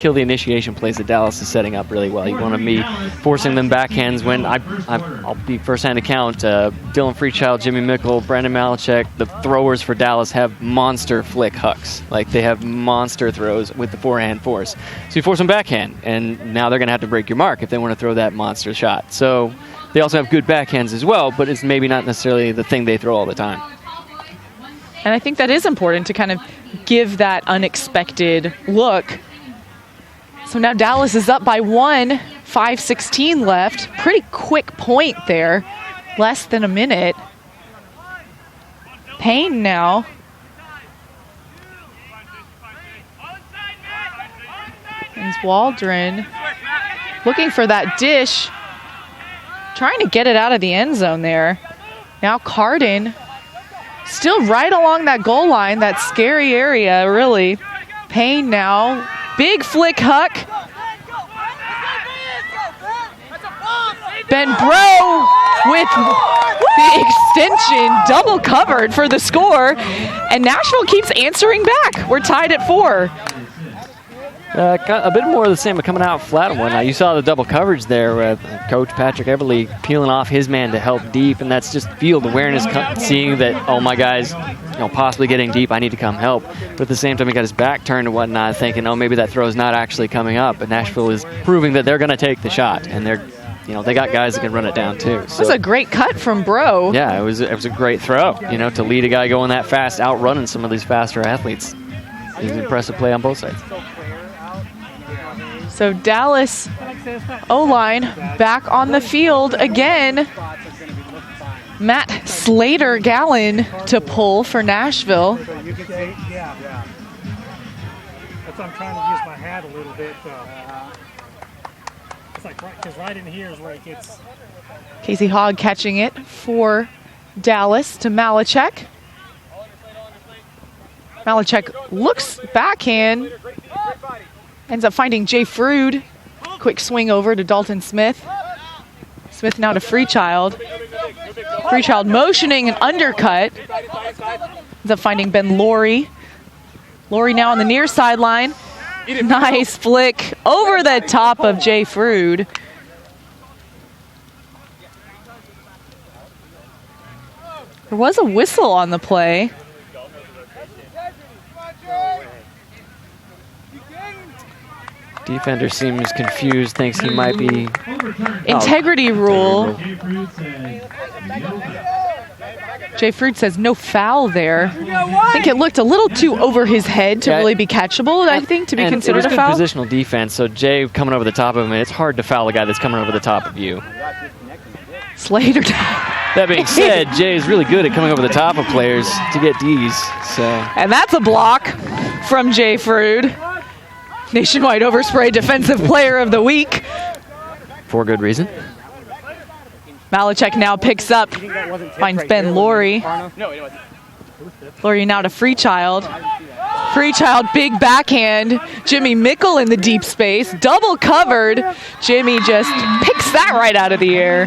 kill the initiation plays that Dallas is setting up really well. You want to be forcing them backhands when I'll be first-hand account. Dylan Freechild, Jimmy Mickle, Brandon Malachek, the throwers for Dallas have monster flick hucks. Like, they have monster throws with the forehand force. So you force them backhand, and now they're going to have to break your mark if they want to throw that monster shot. So they also have good backhands as well, but it's maybe not necessarily the thing they throw all the time. And I think that is important to kind of give that unexpected look. So now Dallas is up by 1, 5:16 left. Pretty quick point there, less than a minute. Payne now. And Waldron looking for that dish, trying to get it out of the end zone there. Now Carden still right along that goal line, that scary area, really. Payne now. Big flick huck. Ben Bro with the extension, double covered for the score. And Nashville keeps answering back. We're tied at 4. A bit more of the same, but coming out flat one. Now, you saw the double coverage there with Coach Patrick Everly peeling off his man to help deep, and that's just field awareness, seeing that, oh, my guy's possibly getting deep, I need to come help. But at the same time, he got his back turned and whatnot, thinking, oh, maybe that throw's not actually coming up. But Nashville is proving that they're going to take the shot, and they got guys that can run it down too. So. That was a great cut from Bro. Yeah, it was a great throw. To lead a guy going that fast, outrunning some of these faster athletes. It was an impressive play on both sides. So Dallas O-line back on the field again. Matt Slater-Gallen to pull for Nashville. Yeah. That's why I'm trying to use my hat a little bit. It's like, because right in here is where it gets. Casey Hogg catching it for Dallas to Malachek. Malachek looks backhand. Ends up finding Jay Frood. Quick swing over to Dalton Smith. Smith now to Freechild. Freechild motioning an undercut. Ends up finding Ben Laurie. Laurie now on the near sideline. Nice flick over the top of Jay Frood. There was a whistle on the play. Defender seems confused, thinks he might be... Integrity rule. Jay Frood says no foul there. I think it looked a little too over his head to really be catchable, I think, to be considered a foul. It was good positional defense, so Jay coming over the top of him, and it's hard to foul a guy that's coming over the top of you. Slater. That being said, Jay is really good at coming over the top of players to get Ds. So. And that's a block from Jay Frood. Nationwide Overspray Defensive Player of the Week. For good reason. Malachek now picks up, finds Ben Laurie. Laurie now to Freechild. Freechild, big backhand. Jimmy Mickle in the deep space, double covered. Jimmy just picks that right out of the air.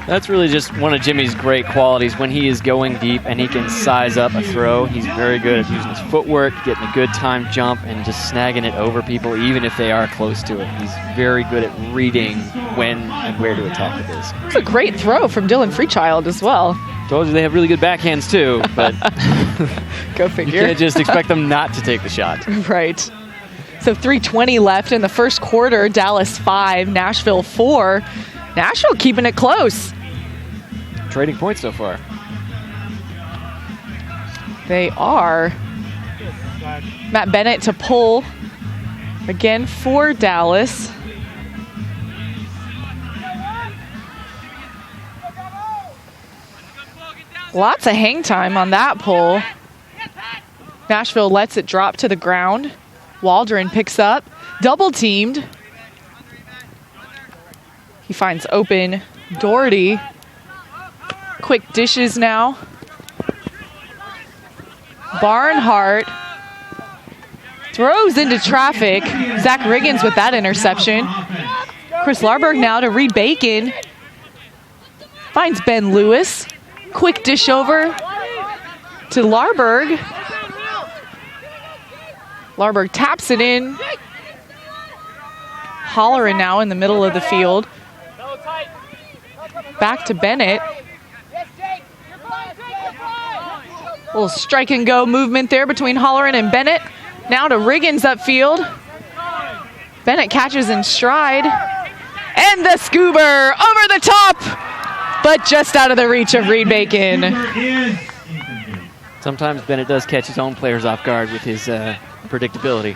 That's really just one of Jimmy's great qualities. When he is going deep and he can size up a throw, he's very good at using his footwork, getting a good time jump, and just snagging it over people, even if they are close to it. He's very good at reading when and where to attack with this. It's a great throw from Dylan Freechild as well. Told you they have really good backhands too, but go figure. You can't just expect them not to take the shot. Right. So 3:20 left in the first quarter. Dallas 5, Nashville 4. Nashville keeping it close. Trading points so far. They are. Matt Bennett to pull again for Dallas. Lots of hang time on that pull. Nashville lets it drop to the ground. Waldron picks up, double teamed. He finds open Doherty. Quick dishes now. Barnhart throws into traffic. Zach Riggins with that interception. Chris Larberg now to Reed Bacon. Finds Ben Lewis. Quick dish over to Larberg. Larberg taps it in. Holleran now in the middle of the field. Back to Bennett. Little strike and go movement there between Holleran and Bennett. Now to Riggins upfield. Bennett catches in stride. And the scoober over the top, but just out of the reach of Reed Bacon. Sometimes Bennett does catch his own players off guard with his predictability.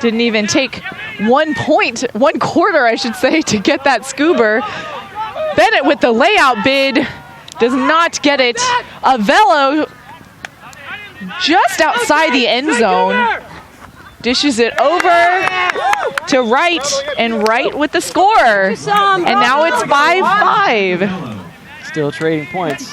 Didn't even take 1 quarter, I should say, to get that scoober. Bennett with the layout bid does not get it. Avello just outside the end zone. Dishes it over to Wright, and Wright with the score. And now it's 5-5. Still trading points.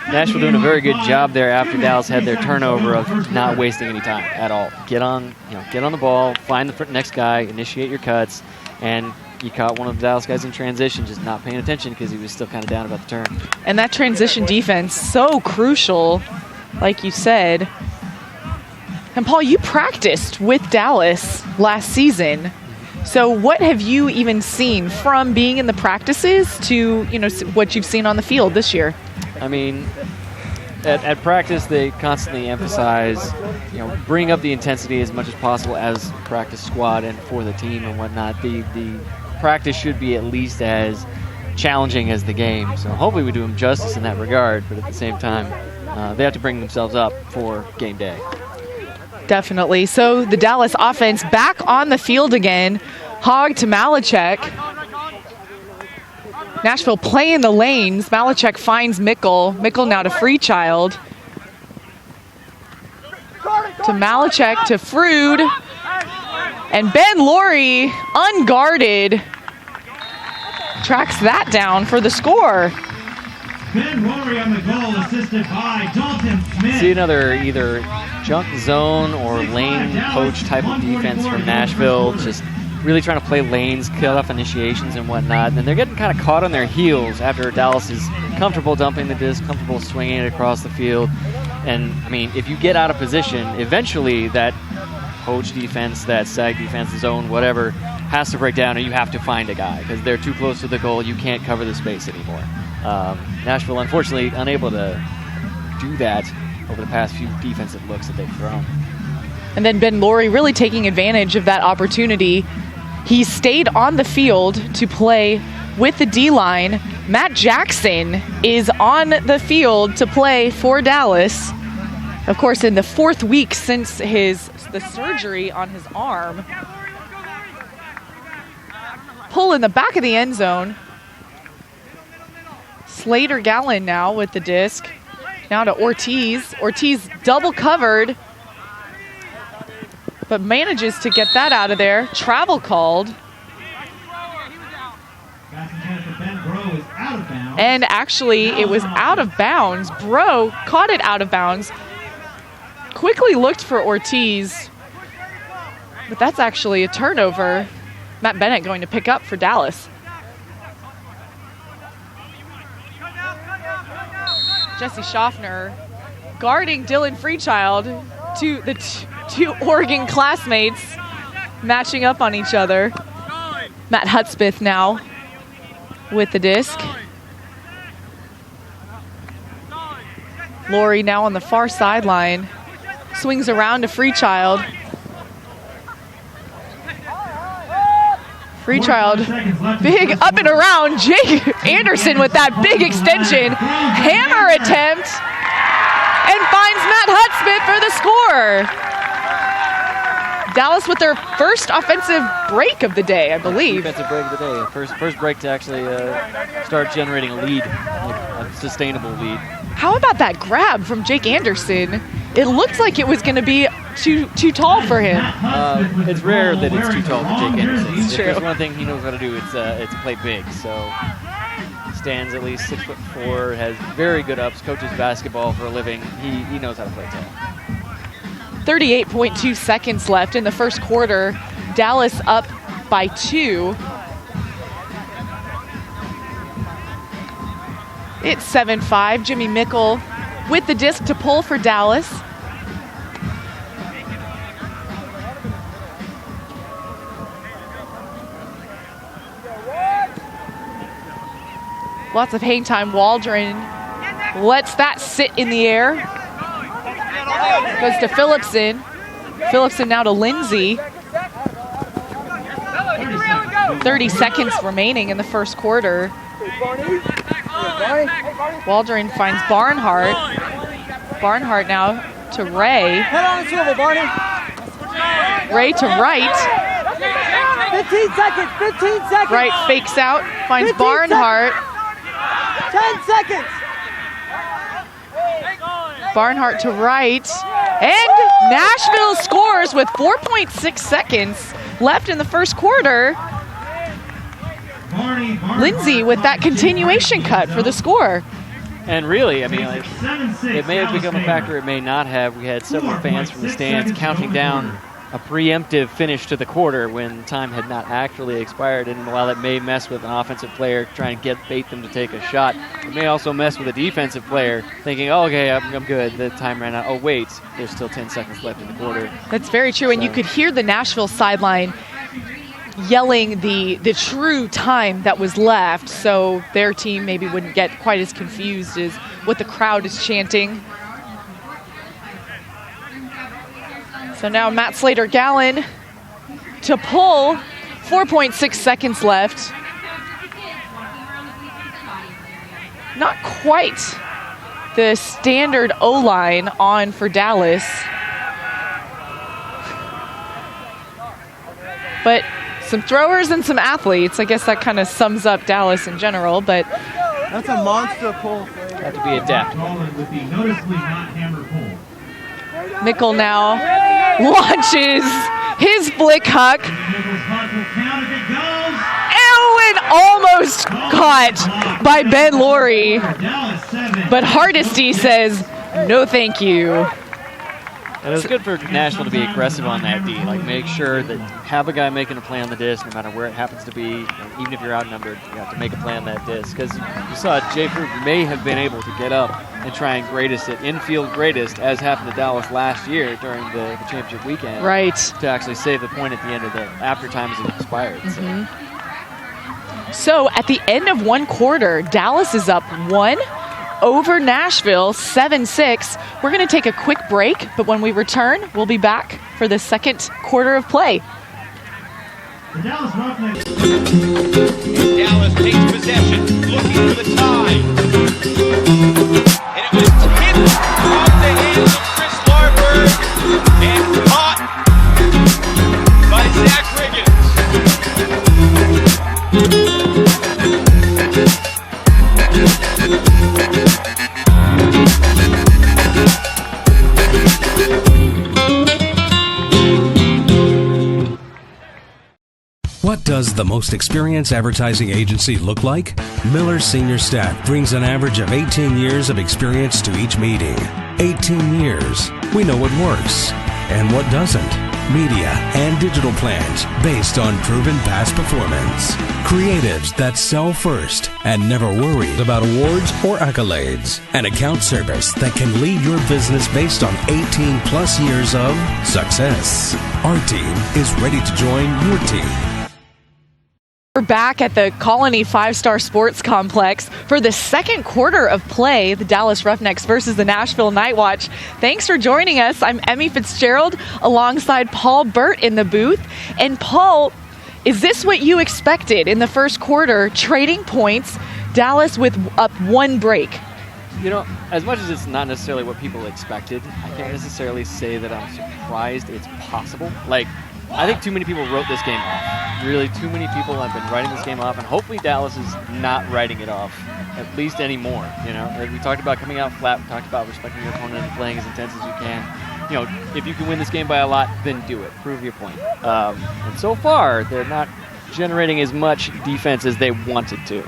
Nashville doing a very good job there after Dallas had their turnover of not wasting any time at all. Get on the ball, find the next guy, initiate your cuts, and you caught one of the Dallas guys in transition, just not paying attention because he was still kind of down about the turn. And that transition defense, so crucial, like you said. And Paul, you practiced with Dallas last season. So what have you even seen from being in the practices to, what you've seen on the field this year? I mean, at practice, they constantly emphasize, bring up the intensity as much as possible as practice squad and for the team and whatnot. The practice should be at least as challenging as the game. So hopefully we do them justice in that regard, but at the same time, they have to bring themselves up for game day. Definitely. So the Dallas offense back on the field again. Hogg to Malachek. Nashville playing the lanes. Malachek finds Mickle. Mickle now to Freechild. To Malachek to Frood. And Ben Laurie, unguarded, tracks that down for the score. Ben Laurie on the goal, assisted by Dalton Smith. See another either junk zone or lane coach type of defense from Nashville, just really trying to play lanes, kill off initiations and whatnot. And they're getting kind of caught on their heels after Dallas is comfortable dumping the disc, comfortable swinging it across the field. And, I mean, if you get out of position, eventually that poach defense, that sag defense, zone, whatever, has to break down and you have to find a guy because they're too close to the goal. You can't cover the space anymore. Nashville, unfortunately, unable to do that over the past few defensive looks that they've thrown. And then Ben Laurie really taking advantage of that opportunity. He stayed on the field to play with the D-line. Matt Jackson is on the field to play for Dallas. Of course, in the 4th week since the surgery on his arm. Pull in the back of the end zone. Slater Gallen now with the disc. Now to Ortiz. Ortiz double covered, but manages to get that out of there. Travel called. And actually, it was out of bounds. Bro caught it out of bounds. Quickly looked for Ortiz, but that's actually a turnover. Matt Bennett going to pick up for Dallas. Jesse Schaffner guarding Dylan Freechild, the two Oregon classmates matching up on each other. Matt Hudspeth now with the disc. Laurie now on the far sideline. Swings around to Freechild. Freechild, big up and around. Jake Anderson with that big extension. Hammer attempt. And finds Matt Hudspeth for the score. Dallas with their first offensive break of the day, I believe. Offensive break of the day. First break to actually start generating a lead, a sustainable lead. How about that grab from Jake Anderson? It looked like it was going to be too tall for him. It's rare that it's too tall for Jake Anderson. It's if true. there's one thing he knows how to do, it's play big. So stands at least 6'4", has very good ups, coaches basketball for a living. He knows how to play tall. 38.2 seconds left in the first quarter. Dallas up by 2. It's 7-5. Jimmy Mickle with the disc to pull for Dallas. Lots of hang time. Waldron lets that sit in the air. Goes to Phillipson. Phillipson now to Lindsay. 30 seconds remaining in the first quarter. Waldron finds Barnhart. Barnhart now to Ray. Ray to Wright. 15 seconds, 15 seconds. Wright fakes out, finds Barnhart. 10 seconds. Barnhart to Wright. And Nashville scores with 4.6 seconds left in the first quarter. Lindsay with that continuation cut for the score. And really, I mean, like, it may have become a factor, it may not have. We had several fans from the stands counting down a preemptive finish to the quarter when time had not actually expired. And while it may mess with an offensive player trying to bait them to take a shot, it may also mess with a defensive player thinking, oh, okay, I'm good, the time ran out. Oh, wait, there's still 10 seconds left in the quarter. That's very true, and you could hear the Nashville sideline yelling the true time that was left, so their team maybe wouldn't get quite as confused as what the crowd is chanting. So now Matt Slater-Gallen to pull. 4.6 seconds left. Not quite the standard O-line on for Dallas. But some throwers and some athletes. I guess that kind of sums up Dallas in general, but That's a monster pull. Have to be adaptable. With the noticeably not hammered pull. Mickle now launches his flick huck. And almost caught by Ben Laurie. But Hardesty says, no thank you. And it was good for Nashville to be aggressive on that D. Like, make sure that you have a guy making a play on the disc, no matter where it happens to be. And even if you're outnumbered, you have to make a play on that disc. Because you saw Jay Fruit may have been able to get up and try and greatest it, infield greatest, as happened to Dallas last year during the championship weekend. Right. To actually save the point at the end of the after time as it expired. So at the end of one quarter, Dallas is up 1 over Nashville, 7-6. We're going to take a quick break, but when we return, we'll be back for the second quarter of play. The Dallas Roughnecks. Dallas takes possession, looking for the tie. And it was hit off the hands of Chris Larberg and caught by Zach Riggins. What does the most experienced advertising agency look like? Miller's senior staff brings an average of 18 years of experience to each meeting. 18 years. We know what works and what doesn't. Media and digital plans based on proven past performance. Creatives that sell first and never worried about awards or accolades. An account service that can lead your business based on 18 plus years of success. Our team is ready to join your team. We're back at the Colony 5-Star Sports Complex for the second quarter of play, the Dallas Roughnecks versus the Nashville NightWatch. Thanks for joining us. I'm Emmy Fitzgerald alongside Paul Burt in the booth. And Paul, is this what you expected in the first quarter? Trading points, Dallas with up 1 break. You know, as much as it's not necessarily what people expected, I can't necessarily say that I'm surprised it's possible. Like, I think too many people wrote this game off. Really, too many people have been writing this game off, and hopefully Dallas is not writing it off, at least anymore. You know, like we talked about coming out flat. We talked about respecting your opponent and playing as intense as you can. You know, if you can win this game by a lot, then do it. Prove your point. And so far, they're not generating as much defense as they wanted to.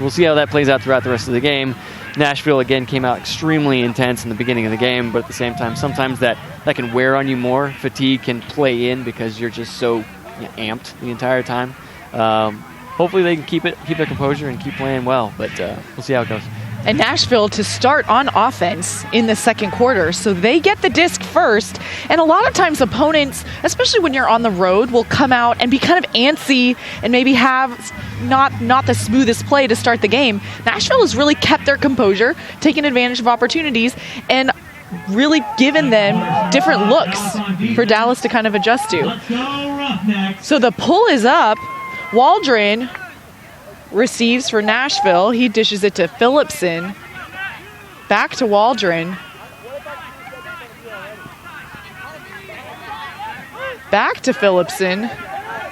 We'll see how that plays out throughout the rest of the game. Nashville, again, came out extremely intense in the beginning of the game, but at the same time, sometimes that can wear on you more. Fatigue can play in because you're just so amped the entire time. Hopefully they can keep their composure and keep playing well, but we'll see how it goes. and Nashville to start on offense in the second quarter. So they get the disc first, and a lot of times opponents, especially when you're on the road, will come out and be kind of antsy and maybe have not the smoothest play to start the game. Nashville has really kept their composure, taken advantage of opportunities, and really given them different looks for Dallas to kind of adjust to. So the pull is up. Waldron receives for Nashville. He dishes it to Phillipson. Back to Waldron. Back to Phillipson.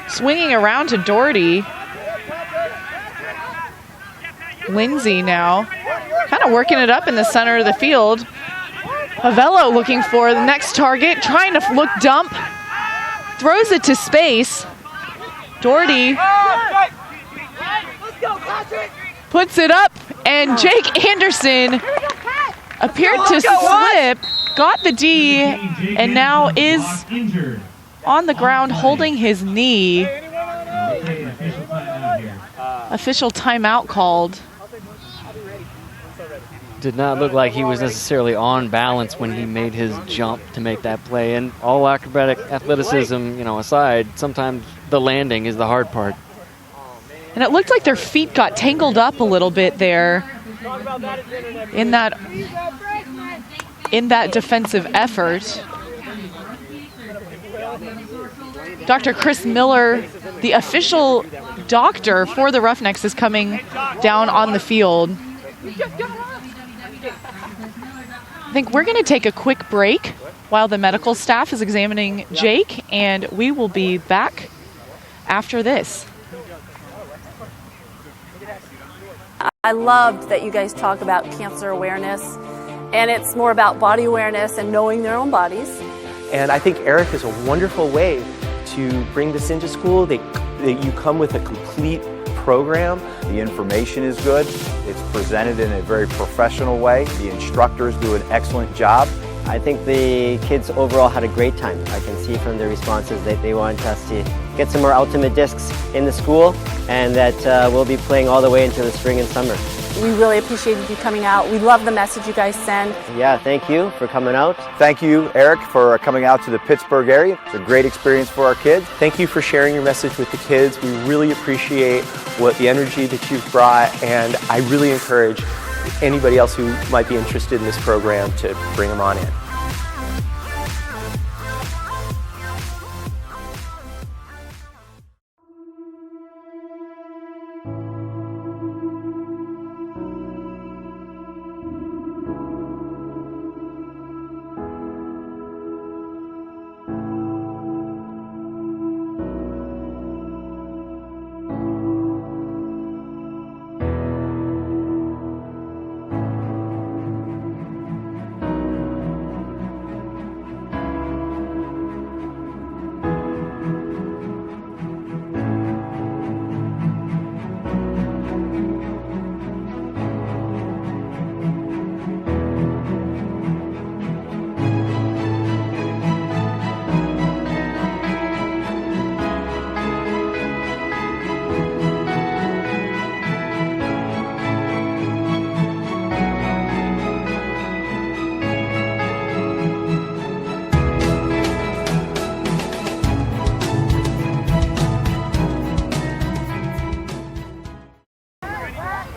Swinging around to Doherty. Lindsay now kind of working it up in the center of the field. Avello looking for the next target, trying to look dump. Throws it to space. Doherty puts it up, and Jake Anderson appeared to slip, got the D, and now is on the ground holding his knee. Official timeout called. Did not look like he was necessarily on balance when he made his jump to make that play. And all acrobatic athleticism, aside, sometimes the landing is the hard part. And it looked like their feet got tangled up a little bit there in that defensive effort. Dr. Chris Miller, the official doctor for the Roughnecks, is coming down on the field. I think we're going to take a quick break while the medical staff is examining Jake, and we will be back after this. I loved that you guys talk about cancer awareness, and it's more about body awareness and knowing their own bodies. And I think Eric is a wonderful way to bring this into school. That you come with a complete program. The information is good. It's presented in a very professional way. The instructors do an excellent job. I think the kids overall had a great time. I can see from their responses that they wanted us to get some more ultimate discs in the school, and that we'll be playing all the way into the spring and summer. We really appreciated you coming out. We love the message you guys send. Yeah, thank you for coming out. Thank you, Eric, for coming out to the Pittsburgh area. It's a great experience for our kids. Thank you for sharing your message with the kids. We really appreciate the energy that you've brought, and I really encourage anybody else who might be interested in this program to bring them on in.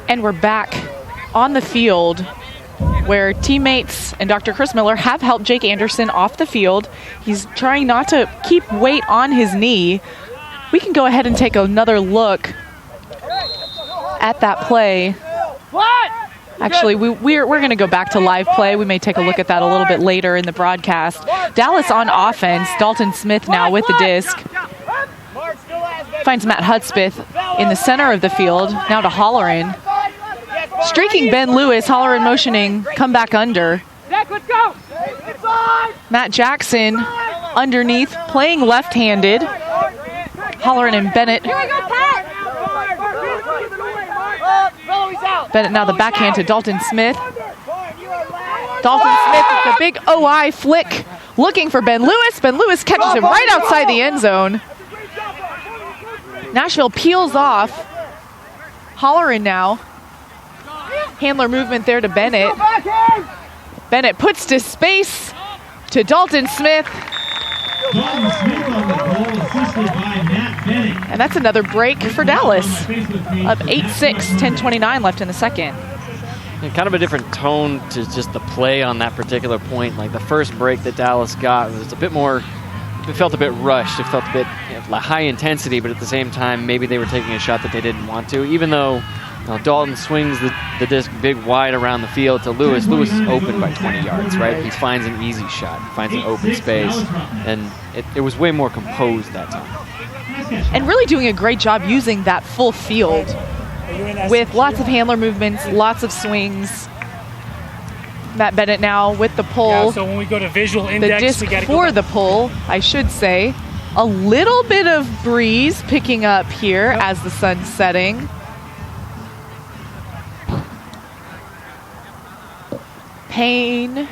And we're back on the field where teammates and Dr. Chris Miller have helped Jake Anderson off the field. He's trying not to keep weight on his knee. We can go ahead and take another look at that play. Actually, we're going to go back to live play. We may take a look at that a little bit later in the broadcast. Dallas on offense. Dalton Smith now with the disc. Finds Matt Hudspeth in the center of the field. Now to Holleran. Streaking Ben Lewis. Holleran motioning. Come back under. Matt Jackson underneath. Playing left-handed. Holleran and Bennett. Bennett now the backhand to Dalton Smith. Dalton Smith with the big OI flick. Looking for Ben Lewis. Ben Lewis catches him right outside the end zone. Nashville peels off. Holleran now. Handler movement there to Bennett. Bennett puts to space to Dalton Smith. Dalton Smith on the goal, assisted by Matt Bennett. And that's another break for Dallas. Up 8-6, 10:29 left in the second. And kind of a different tone to just the play on that particular point. Like the first break that Dallas got was a bit more, it felt a bit rushed. It felt a bit high intensity, but at the same time, maybe they were taking a shot that they didn't want to. Even though Dalton swings the disc big wide around the field to Lewis. Lewis is open by 20 yards, right? He finds an ezy shot. He finds an open space. And it was way more composed that time. And really doing a great job using that full field with lots of handler movements, lots of swings. Matt Bennett now with the pull. Yeah, so when we go to visual index, the disc we got to for the pull, I should say. A little bit of breeze picking up here as the sun's setting. Payne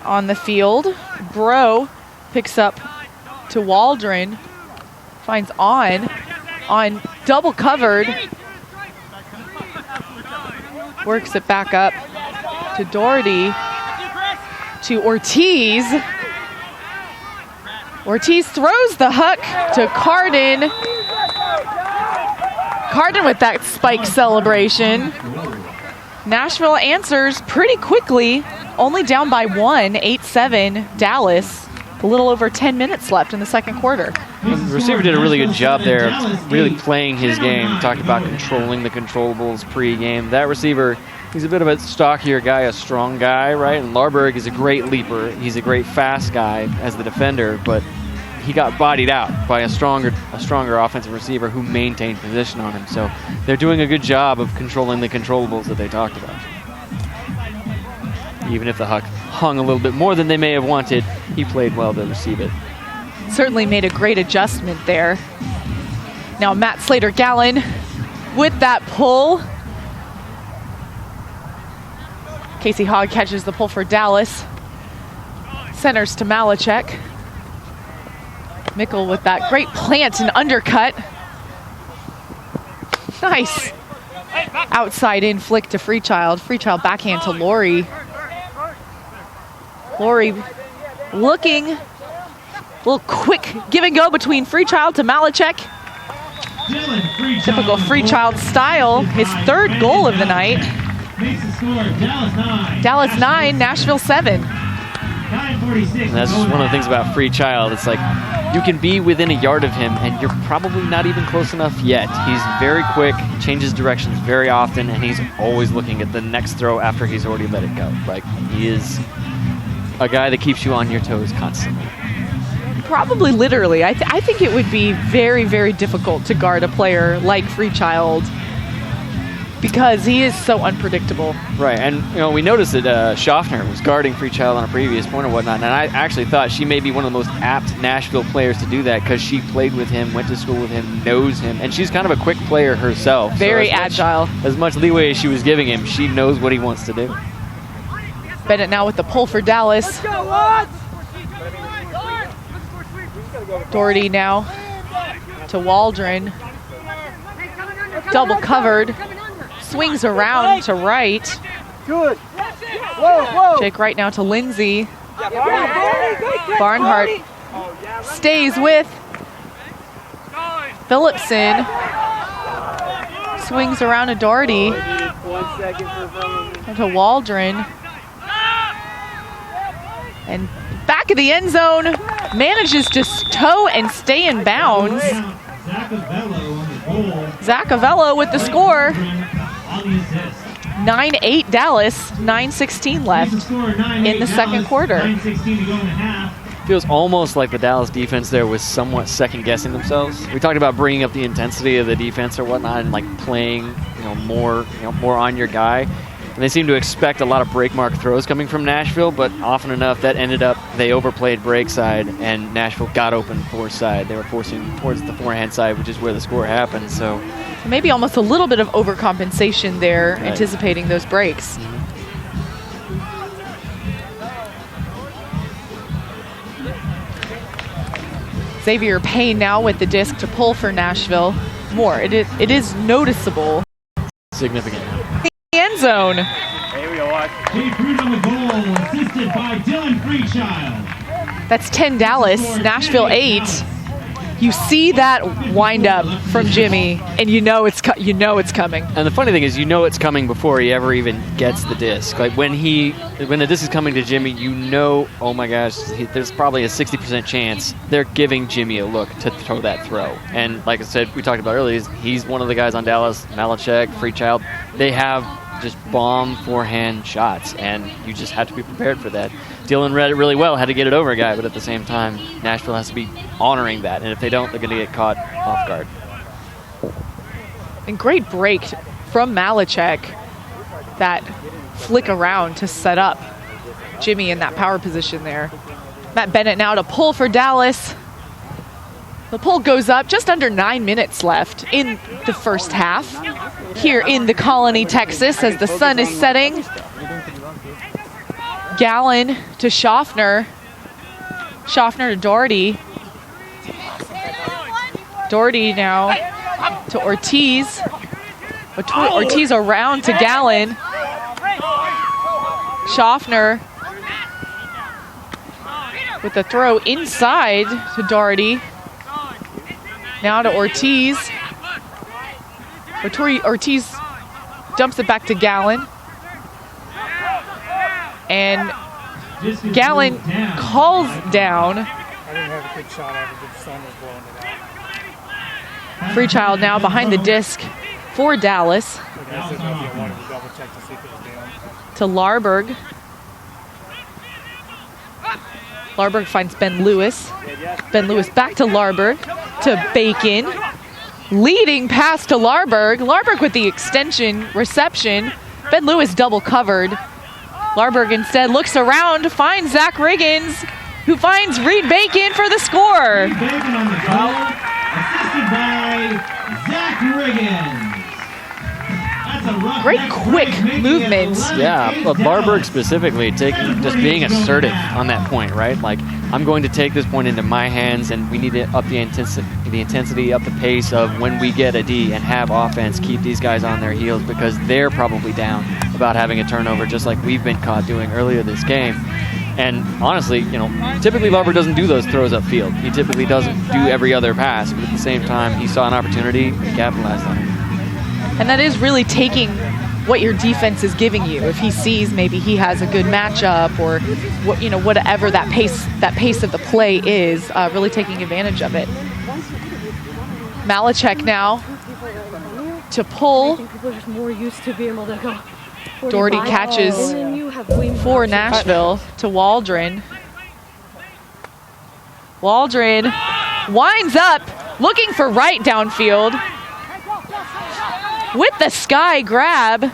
on the field. Bro picks up to Waldron. Finds on double covered. Works it back up to Doherty. To Ortiz. Ortiz throws the hook to Carden. Carden with that spike celebration. Nashville answers pretty quickly, only down by 1, 8-7 Dallas. A little over 10 minutes left in the second quarter. The receiver did a really good job there of really playing his game. Talked about controlling the controllables pre-game. That receiver, he's a bit of a stockier guy, a strong guy, right? And Larberg is a great leaper. He's a great fast guy as the defender, but he got bodied out by a stronger offensive receiver who maintained position on him. So they're doing a good job of controlling the controllables that they talked about. Even if the Huck hung a little bit more than they may have wanted, he played well to receive it. Certainly made a great adjustment there. Now Matt Slater-Gallen with that pull. Casey Hogg catches the pull for Dallas. Centers to Malachek. Mickle with that great plant and undercut. Nice. Outside in flick to Freechild. Freechild backhand to Laurie. Laurie looking. A little quick give and go between Freechild to Malachek. Typical Freechild style. His third goal of the night. Dallas 9, Nashville 7. And that's just one of the things about Freechild. It's like you can be within a yard of him and you're probably not even close enough yet. He's very quick, changes directions very often, and he's always looking at the next throw after he's already let it go. Like, he is a guy that keeps you on your toes constantly. Probably literally. I think it would be very, very difficult to guard a player like Freechild because he is so unpredictable. Right, and we noticed that Schaffner was guarding Freechild on a previous point or whatnot, and I actually thought she may be one of the most apt Nashville players to do that because she played with him, went to school with him, knows him, and she's kind of a quick player herself. Very agile. As much leeway as she was giving him, she knows what he wants to do. Bennett now with the pull for Dallas. Doherty now to Waldron. Double covered. Swings around to right. Good. Whoa, whoa. Jake Wright now to Lindsay. Barnhart stays with Phillipson. Swings around to Doherty. To Waldron. And back of the end zone. Manages to toe and stay in bounds. Zach Avello with the score. 9-8 Dallas, 9:16 left in the second quarter. Feels almost like the Dallas defense there was somewhat second-guessing themselves. We talked about bringing up the intensity of the defense or whatnot and like playing, more on your guy. And they seem to expect a lot of break mark throws coming from Nashville, but often enough that ended up they overplayed break side and Nashville got open force side. They were forcing towards the forehand side, which is where the score happened. So maybe almost a little bit of overcompensation there, right, anticipating those breaks. Xavier Payne now with the disc to pull for Nashville. More. It is noticeable. Significant. end zone. Here we go, watch. Jay Fruit on the goal, assisted by Dylan Freechild. That's 10 Dallas, Nashville 8. You see that wind up from Jimmy, and you know it's coming. And the funny thing is, you know it's coming before he ever even gets the disc. Like when the disc is coming to Jimmy, you know, oh my gosh, there's probably a 60% chance they're giving Jimmy a look to throw that throw. And like I said, we talked about earlier, he's one of the guys on Dallas, Malachek, Freechild. They have just bomb forehand shots, and you just have to be prepared for that. Dylan read it really well, had to get it over a guy, but at the same time, Nashville has to be honoring that, and if they don't, they're going to get caught off guard. And great break from Malachek. That flick around to set up Jimmy in that power position there. Matt Bennett now to pull for Dallas. The pull goes up, just under 9 minutes left in the first half here in the Colony, Texas, as the sun is setting. Gallen to Schaffner. Schaffner to Doherty. Doherty now to Ortiz. Ortiz around to Gallen. Schaffner with the throw inside to Doherty. Now to Ortiz. Ortiz dumps it back to Gallen. And Gallen calls down. I didn't have a good shot at it, but the sun was blowing it out. Freechild now behind the disc for Dallas. To Larberg. Larberg finds Ben Lewis. Ben Lewis back to Larberg. To Bacon. Leading pass to Larberg. Larberg with the extension reception. Ben Lewis double covered. Larberg instead looks around, finds Zach Riggins, who finds Reed Bacon for the score. Reed Bacon on the goal, assisted by Zach Riggins. That's a rough great quick movement. Yeah, Larberg specifically just being assertive on that point, right? Like, I'm going to take this point into my hands, and we need to up the intensity, up the pace of when we get a D and have offense keep these guys on their heels, because they're probably down about having a turnover, just like we've been caught doing earlier this game. And honestly, you know, typically Larberg doesn't do those throws upfield. He typically doesn't do every other pass, but at the same time, he saw an opportunity and capitalized on it. And that is really taking what your defense is giving you. If he sees maybe he has a good matchup, or whatever that pace of the play is, really taking advantage of it. Malachek now to pull. People are just more used to being able to go. Doherty catches for Nashville to Waldron. Waldron winds up, looking for right downfield. With the sky grab.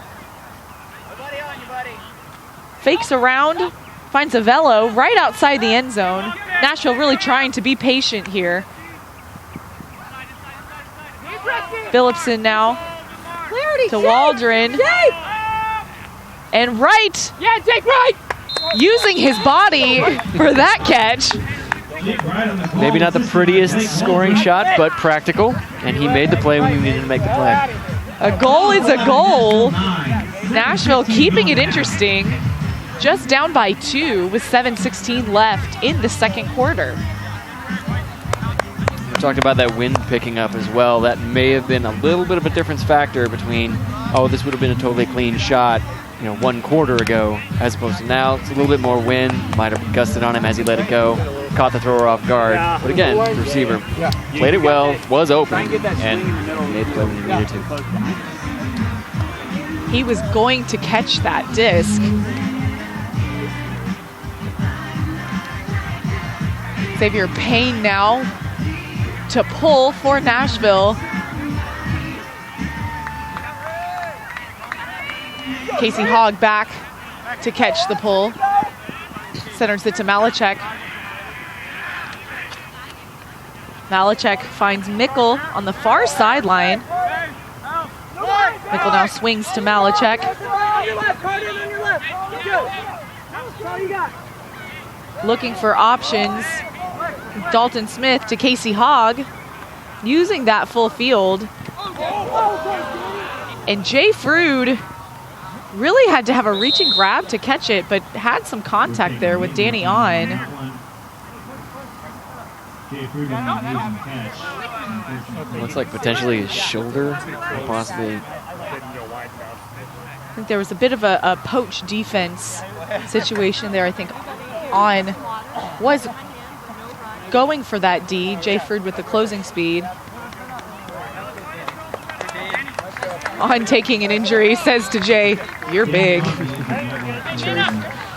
Fakes around, finds Avello right outside the end zone. Nashville really trying to be patient here. Phillipson now to Waldron. And right. Yeah, take right. Using his body for that catch. Maybe not the prettiest scoring shot, but practical. And he made the play when he needed to make the play. A goal is a goal. Nashville keeping it interesting. Just down by 2 with 7:16 left in the second quarter. We talked about that wind picking up as well. That may have been a little bit of a difference factor between, oh, this would have been a totally clean shot, 1 quarter ago, as opposed to now. It's a little bit more wind. Might have gusted on him as he let it go. Caught the thrower off guard. But again, the receiver played it well, was open, and made the play when he needed to. He was going to catch that disc. Xavier Payne now to pull for Nashville. Casey Hogg back to catch the pull. Centers it to Malachek. Malachek finds Mickle on the far sideline. Mickle now swings to Malachek. Looking for options. Dalton Smith to Casey Hogg. Using that full field. And Jay Frood really had to have a reach and grab to catch it, but had some contact there with Danny on. Looks like potentially his shoulder, possibly. I think there was a bit of a poach defense situation there. I think On was going for that D. Jay Frood with the closing speed. On taking an injury says to Jay, "You're big."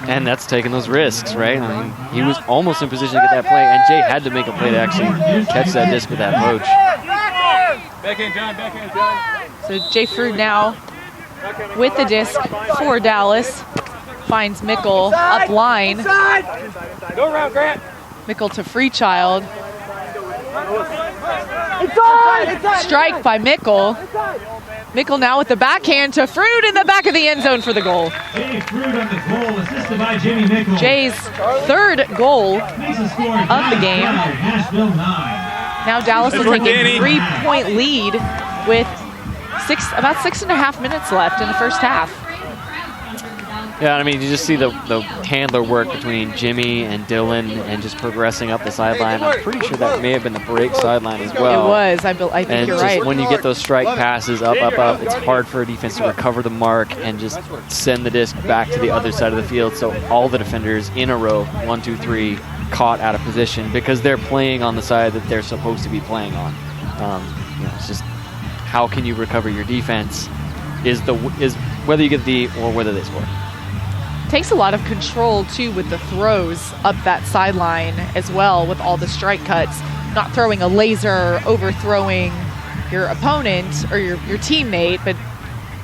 And that's taking those risks, right? I mean, he was almost in position to get that play, and Jay had to make a play to actually catch that disc with that poach. Backhand, John. Backhand, John. So Jay Frood now with the disc for Dallas. Finds Mickle up line. Go around, Grant. Mickle to Freechild. Strike by Mickle. Mickle now with the backhand to Frood in the back of the end zone for the goal. Jay Frood on the goal, assisted by Jimmy Mickle. Jay's third goal Makes a score of the game. Nashville 9. Now Dallas will take a 3-point lead with about 6.5 minutes left in the first half. Yeah, I mean, you just see the handler work between Jimmy and Dylan and just progressing up the sideline. I'm pretty sure that may have been the break sideline as well. It was. I think and you're just right. when you get those strike passes up, it's hard for a defense to recover the mark and just send the disc back to the other side of the field. So all the defenders in a row, 1, 2, 3, caught out of position because they're playing on the side that they're supposed to be playing on. It's just how can you recover your defense is whether you get the or whether they score. Takes a lot of control too with the throws up that sideline as well with all the strike cuts. Not throwing a laser, overthrowing your opponent or your teammate, but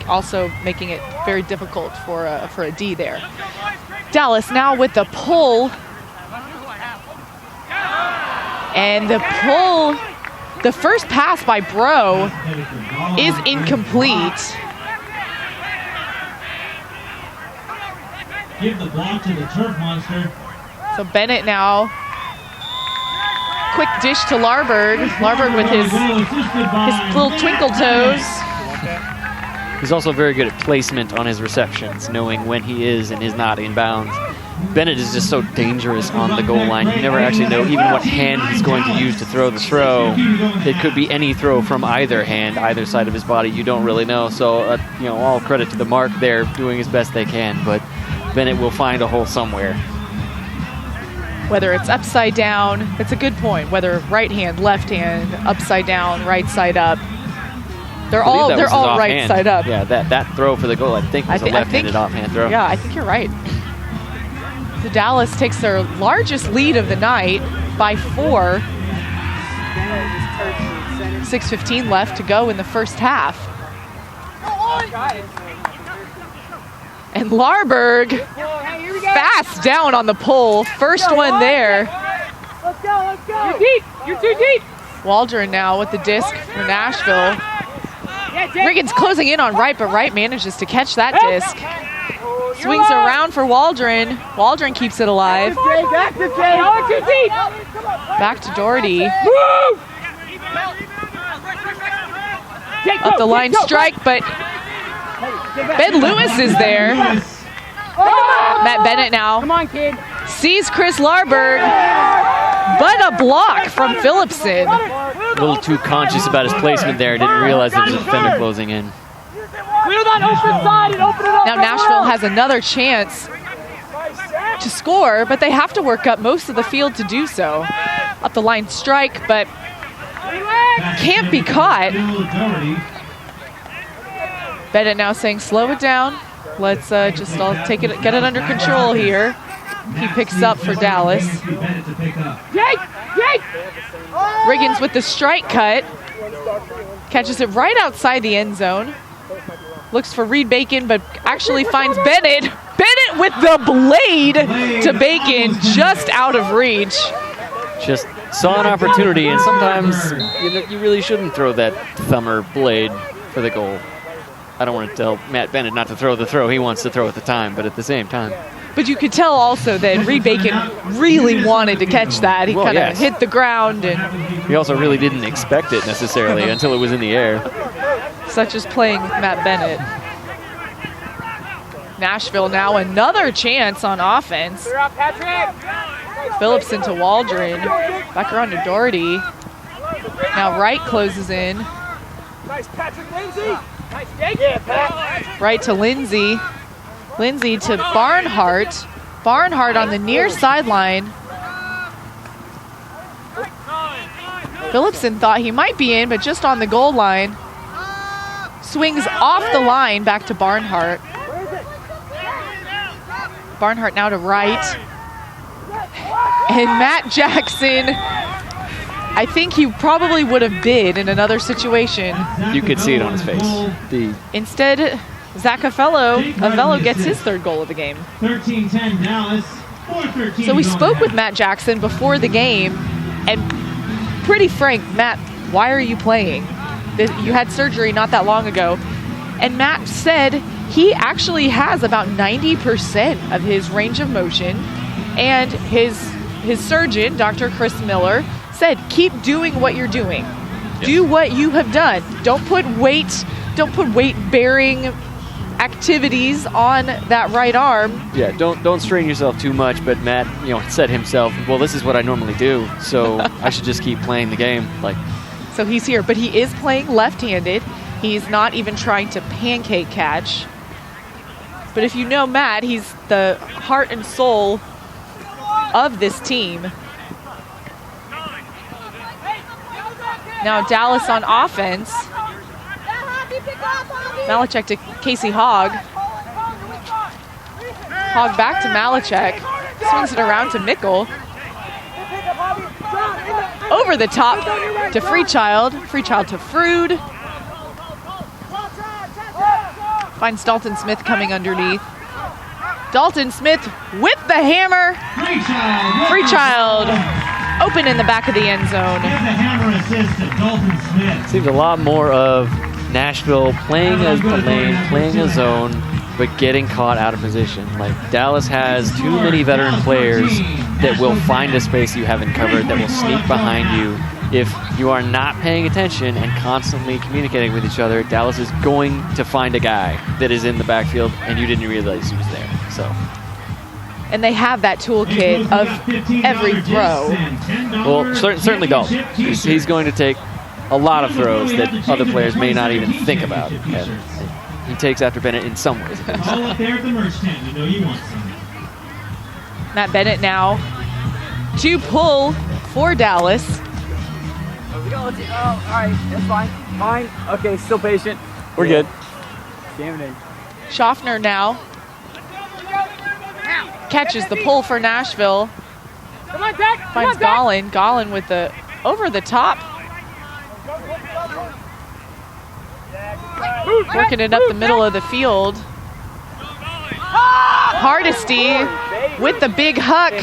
also making it very difficult for a D there. Dallas now with the pull. And the pull, the first pass by Bro is incomplete. Give the ball to the turf monster. So Bennett now. Quick dish to Larberg. Larberg with his little twinkle toes. He's also very good at placement on his receptions, knowing when he is and is not in bounds. Bennett is just so dangerous on the goal line. You never actually know even what hand he's going to use to throw the throw. It could be any throw from either hand, either side of his body. You don't really know. So, all credit to the mark there, doing as best they can. But Bennett will find a hole somewhere. Whether it's upside down, that's a good point. Whether right hand, left hand, upside down, right side up. They're all right side up. Yeah, that throw for the goal, I think, was a left-handed offhand throw. Yeah, I think you're right. So Dallas takes their largest lead of the night by 4. 6:15 left to go in the first half. And Larberg fast down on the pull. First one there. Let's go. You're deep. You're too deep. Waldron now with the disc for Nashville. Riggins closing in on Wright, but Wright manages to catch that disc. Swings around for Waldron. Waldron keeps it alive. Back to Jay. Too deep. Back to Doherty. Up the line strike, but Ben Lewis is there. Matt Bennett now. Come on, kid. Sees Chris Larberg, but a block from Phillipson. A little too conscious about his placement there. Didn't realize there was a defender closing in. Wheel that open side and open it up. Now Nashville has another chance to score, but they have to work up most of the field to do so. Up the line strike, but can't be caught. Bennett now saying, slow it down. Let's get it under control here. He picks up for Dallas. Riggins with the strike cut. Catches it right outside the end zone. Looks for Reed Bacon, but actually finds Bennett. Bennett with the blade to Bacon, just out of reach. Just saw an opportunity, and sometimes you really shouldn't throw that thumb or blade for the goal. I don't want to tell Matt Bennett not to throw the throw he wants to throw at the time, but at the same time. But you could tell also that Reed Bacon really wanted to catch that. He kind of hit the ground. And he also really didn't expect it necessarily until it was in the air. Such as playing with Matt Bennett. Nashville now another chance on offense. Phillipson to Waldron. Back around to Doherty. Now Wright closes in. Nice, Patrick Lindsay. Nice, yeah, Pat. Wright to Lindsay. Lindsay to Barnhart. Barnhart on the near sideline. Phillipson thought he might be in, but just on the goal line. Swings off the line back to Barnhart. Barnhart now to Wright. And Matt Jackson, I think he probably would have bid in another situation. You could see it on his face. Instead, Zach Avello gets his third goal of the game. 13-10 Dallas. 4-13 So we spoke with Roughnecks. Matt Jackson before the game, and pretty frank, Matt, why are you playing? You had surgery not that long ago. And Matt said he actually has about 90% of his range of motion, and his surgeon, Dr. Chris Miller, said, keep doing what you're doing. Yep. Do what you have done. Don't put weight-bearing activities on that right arm. Yeah, don't strain yourself too much, but Matt, said himself, well, this is what I normally do, so I should just keep playing the game. So he's here, but he is playing left-handed. He's not even trying to pancake catch. But if you know Matt, he's the heart and soul of this team. Now Dallas on offense. Malachek to Casey Hogg. Hogg back to Malachek. Swings it around to Mickle. Over the top to Freechild. Freechild to Frood. Finds Dalton Smith coming underneath. Dalton Smith with the hammer. Freechild open in the back of the end zone. Give the hammer assist to Dalton Smith. Seems a lot more of Nashville playing as the lane, playing a zone, but getting caught out of position. Dallas has too many veteran players that will find a space you haven't covered, that will sneak behind you. If you are not paying attention and constantly communicating with each other, Dallas is going to find a guy that is in the backfield and you didn't realize he was there. And they have that toolkit of every throw. Well, certainly Dalton. He's going to take a lot of throws that other players may not even think about. And he takes after Bennett in some ways. All up there at the merch tent. You know you want some. Matt Bennett now to pull for Dallas. All right, that's fine. Fine. Okay, still patient. We're good. Damn it in. Schaffner now catches the pull for Nashville. Come on, Zach. Finds Gollin. Gollin with the over the top. Working it up the middle of the field. Hardesty with the big huck.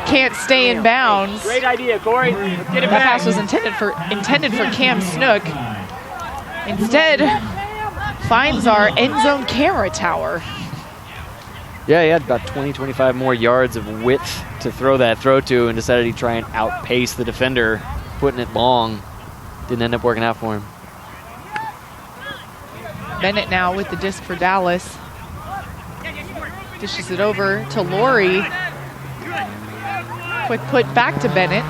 Can't stay in bounds. Great idea, Corey. Let's get it That back. pass was intended for Cam Snook. Instead, finds our end zone camera tower. Yeah, he had about 20, 25 more yards of width to throw that throw to and decided he'd try and outpace the defender, putting it long. Didn't end up working out for him. Bennett now with the disc for Dallas. Dishes it over to Laurie. Quick put back to Bennett.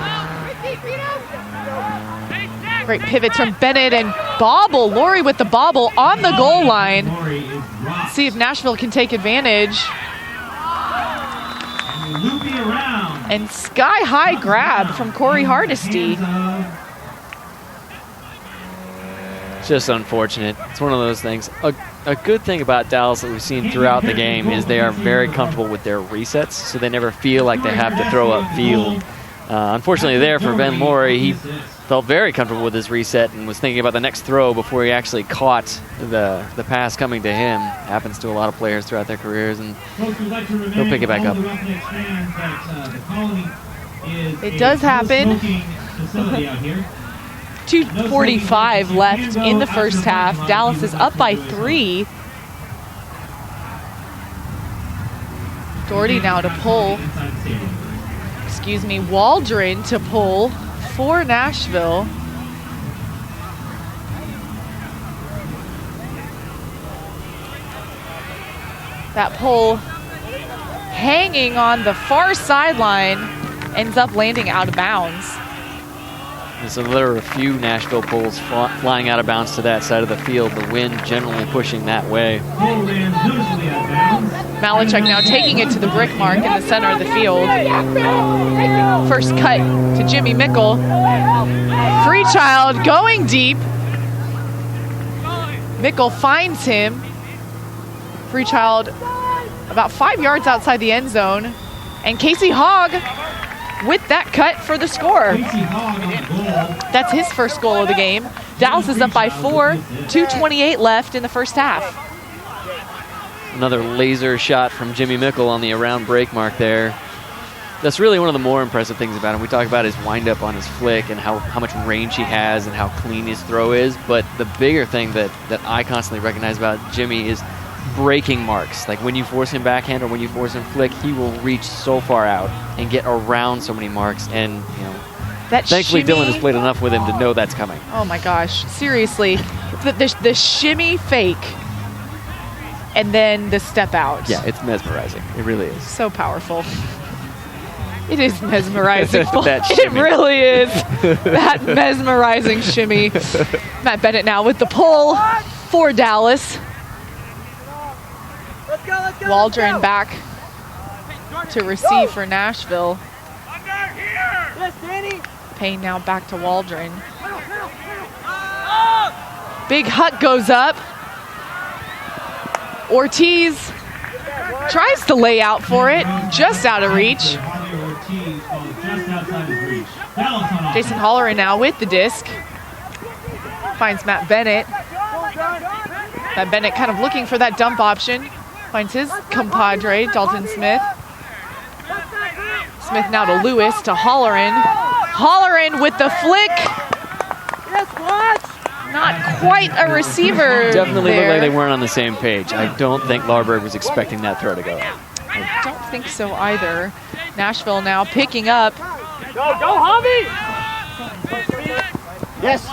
Great pivots from Bennett and bobble. Laurie with the bobble on the goal line. See if Nashville can take advantage. And sky-high grab from Corey Hardesty. Just unfortunate. It's one of those things. A good thing about Dallas that we've seen throughout the game is they are very comfortable with their resets, so they never feel like they have to throw upfield. Unfortunately there for Ben Laurie, he felt very comfortable with his reset and was thinking about the next throw before he actually caught the pass coming to him. Happens to a lot of players throughout their careers, and he'll pick it back up. It does happen. 2:45 left in the first half. Dallas is up by 3. Doherty now to pull. Excuse me, Waldron to pull for Nashville. That pole hanging on the far sideline, ends up landing out of bounds. So there are a few Nashville poles flying out of bounds to that side of the field. The wind generally pushing that way. Malachek now taking it to the brick mark in the center of the field. First cut to Jimmy Mickle. Freechild going deep. Mickle finds him. Freechild about 5 yards outside the end zone. And Casey Hogg with that cut for the score. That's his first goal of the game. Dallas is up by 4, 2:28 left in the first half. Another laser shot from Jimmy Mickle on the around break mark there. That's really one of the more impressive things about him. We talk about his windup on his flick and how much range he has and how clean his throw is. But the bigger thing that I constantly recognize about Jimmy is breaking marks. Like when you force him backhand or when you force him flick, he will reach so far out and get around so many marks. And, you know, that thankfully shimmy, Dylan has played enough with him to know that's coming. Oh my gosh, seriously. The shimmy fake and then the step out. Yeah, it's mesmerizing. It really is. So powerful. It is mesmerizing. That it shimmy. really is. That mesmerizing shimmy. Matt Bennett now with the pull for Dallas. Waldron back to receive for Nashville. Payne now back to Waldron. Big Huck goes up. Ortiz tries to lay out for it, just out of reach. Jason Holleran now with the disc. Finds Matt Bennett. Matt Bennett kind of looking for that dump option. Finds his compadre, Dalton Smith. Smith now to Lewis, to Holleran. Holleran with the flick. Not quite a receiver. Definitely there. looked like they weren't on the same page. I don't think Larberg was expecting that throw to go. I don't think so either. Nashville now picking up. Go, Javi! Yes.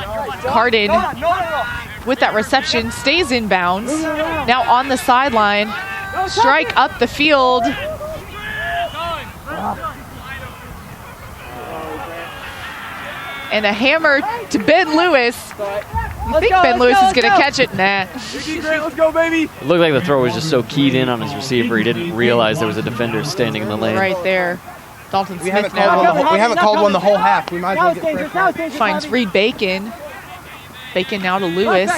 Cardin with that reception stays in bounds. Now on the sideline. Strike up the field. And a hammer to Ben Lewis. You think Ben Lewis is going to catch it? Nah. Let's go, baby. It looked like the throw was just so keyed in on his receiver, he didn't realize there was a defender standing in the lane. Right there. Dalton We Smith haven't called one the whole half. We might as well get fresh. finds Reed Bacon. Bacon now to Lewis.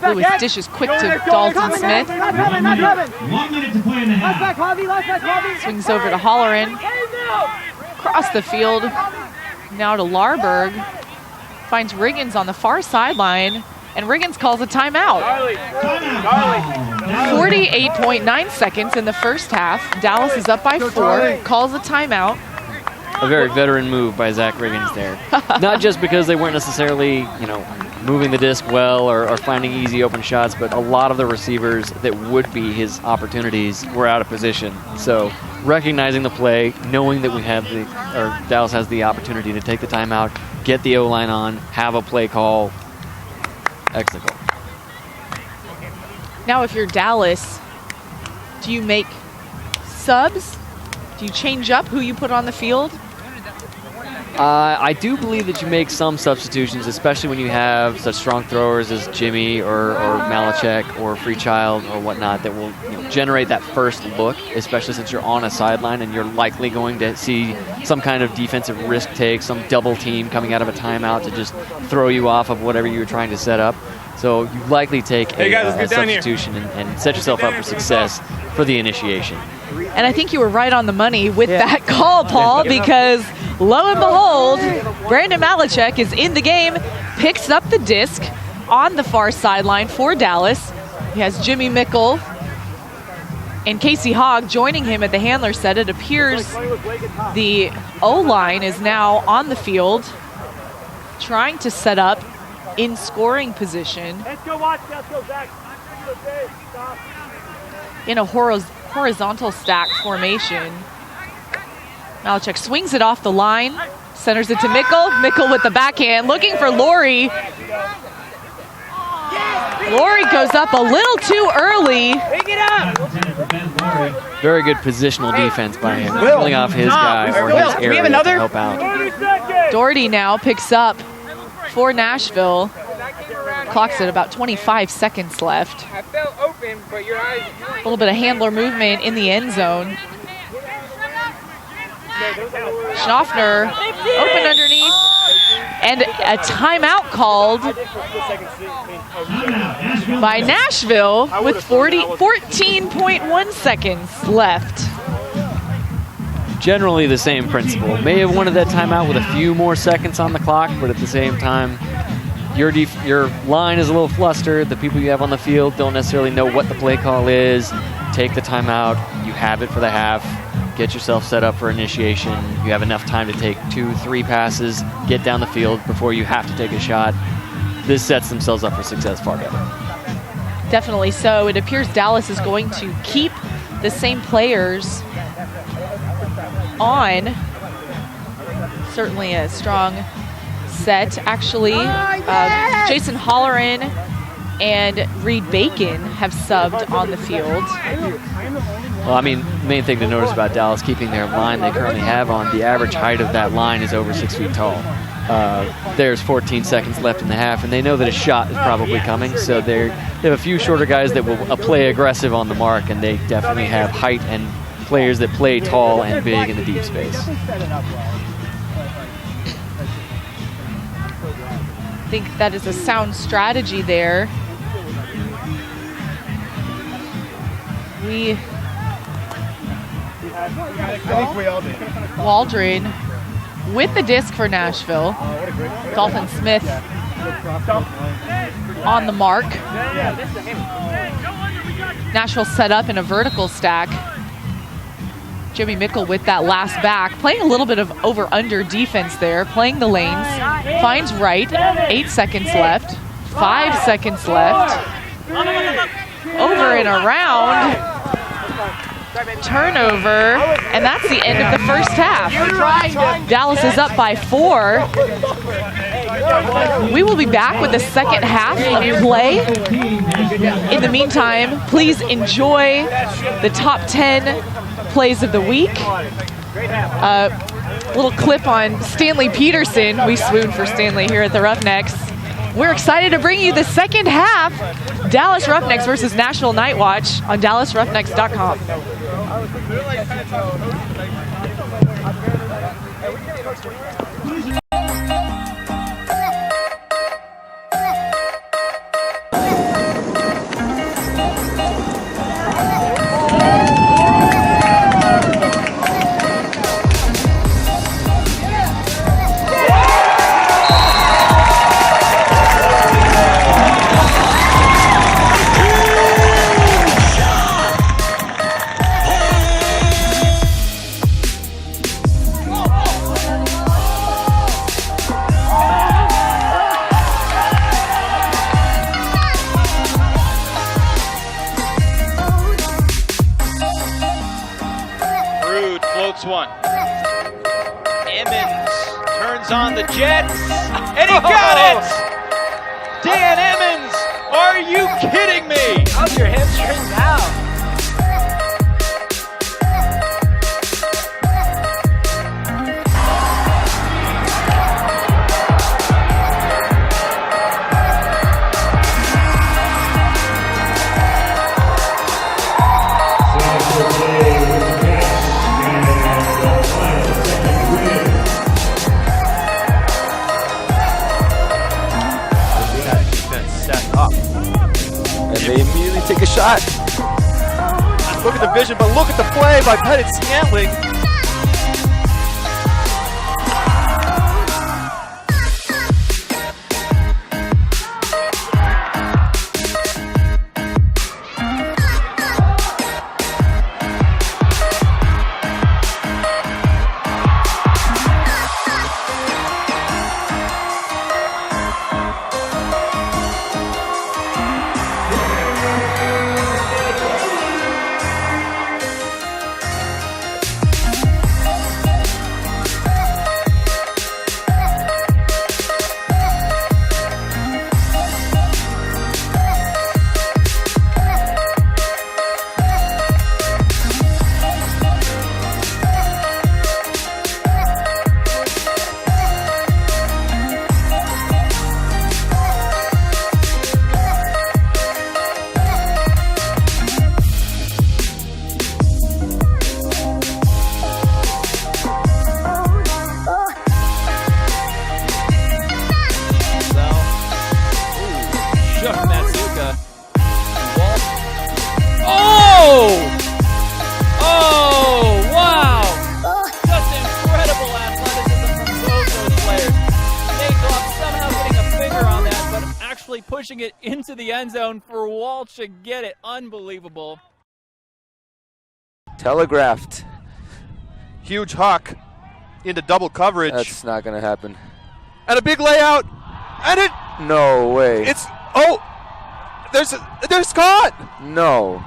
Lewis dishes quick to Dalton Smith. 1 minute to play in the half. Swings over to Holleran. Across the field. Now to Larberg. Finds Riggins on the far sideline. And Riggins calls a timeout. 48.9 seconds in the first half. Dallas is up by 4. Calls a timeout. A very veteran move by Zach Riggins there. Not just because they weren't necessarily, you know, moving the disc well or finding easy open shots, but a lot of the receivers that would be his opportunities were out of position. So recognizing the play, knowing that we have Dallas has the opportunity to take the timeout, get the O-line on, have a play call. Excellent call. Now if you're Dallas, do you make subs? Do you change up who you put on the field? I do believe that you make some substitutions, especially when you have such strong throwers as Jimmy or Malachek or Freechild or whatnot that will generate that first look, especially since you're on a sideline and you're likely going to see some kind of defensive risk take, some double team coming out of a timeout to just throw you off of whatever you were trying to set up. So you likely take a substitution and set yourself up for success for the initiation. And I think you were right on the money with that call, Paul, because lo and behold, Brandon Malachek is in the game, picks up the disc on the far sideline for Dallas. He has Jimmy Mickle and Casey Hogg joining him at the handler set. It appears the O-line is now on the field, trying to set up in scoring position Let's go, watch. Let's go, Zach. in a horizontal stack formation. Malachek swings it off the line, centers it to Mickle. Mickle with the backhand, looking for Laurie. Laurie goes up a little too early. Pick it up. Very good positional defense by him, pulling off his guy or his area we have another? to help out. Doherty now picks up for Nashville. Clock's at about 25 seconds left. I felt open, but your eyes. A little bit of handler movement in the end zone. Schaffner open underneath, and a timeout called by Nashville with 14.1 seconds left. Generally the same principle. May have wanted that timeout with a few more seconds on the clock, but at the same time, your line is a little flustered. The people you have on the field don't necessarily know what the play call is. Take the timeout. You have it for the half. Get yourself set up for initiation. You have enough time to take 2-3 passes, get down the field before you have to take a shot. This sets themselves up for success far better. Definitely so. It appears Dallas is going to keep the same players on. Certainly a strong set. Actually, Jason Holleran and Reed Bacon have subbed on the field. Well, I mean, main thing to notice about Dallas keeping their line they currently have on, the average height of that line is over 6 feet tall. There's 14 seconds left in the half, and they know that a shot is probably coming, so they have a few shorter guys that will play aggressive on the mark, and they definitely have height and players that play tall and big in the deep space. I think that is a sound strategy there. Waldron with the disc for Nashville. Dalton Smith on the mark. Nashville set up in a vertical stack. Jimmy Mickle with that last back, playing a little bit of over-under defense there, playing the lanes, finds right, 8 seconds left, 5 seconds left, over and around, turnover, and that's the end of the first half. Dallas is up by 4. We will be back with the second half of play. In the meantime, please enjoy the top 10 plays of the week. Little clip on Stanley Peterson. We swoon for Stanley here at the Roughnecks. We're excited to bring you the second half. Dallas Roughnecks versus Nashville NightWatch on DallasRoughnecks.com. One. Emmons turns on the Jets, and he got it! Dan Emmons, are you kidding me? How's your hamstring now? They immediately take a shot. Look at the vision, but look at the play by Pettit Scantling. pushing it into the end zone for Walsh to get it. Unbelievable. Telegraphed. Huge huck into double coverage. That's not going to happen. And a big layout. And it. No way. It's. Oh! They're caught! No.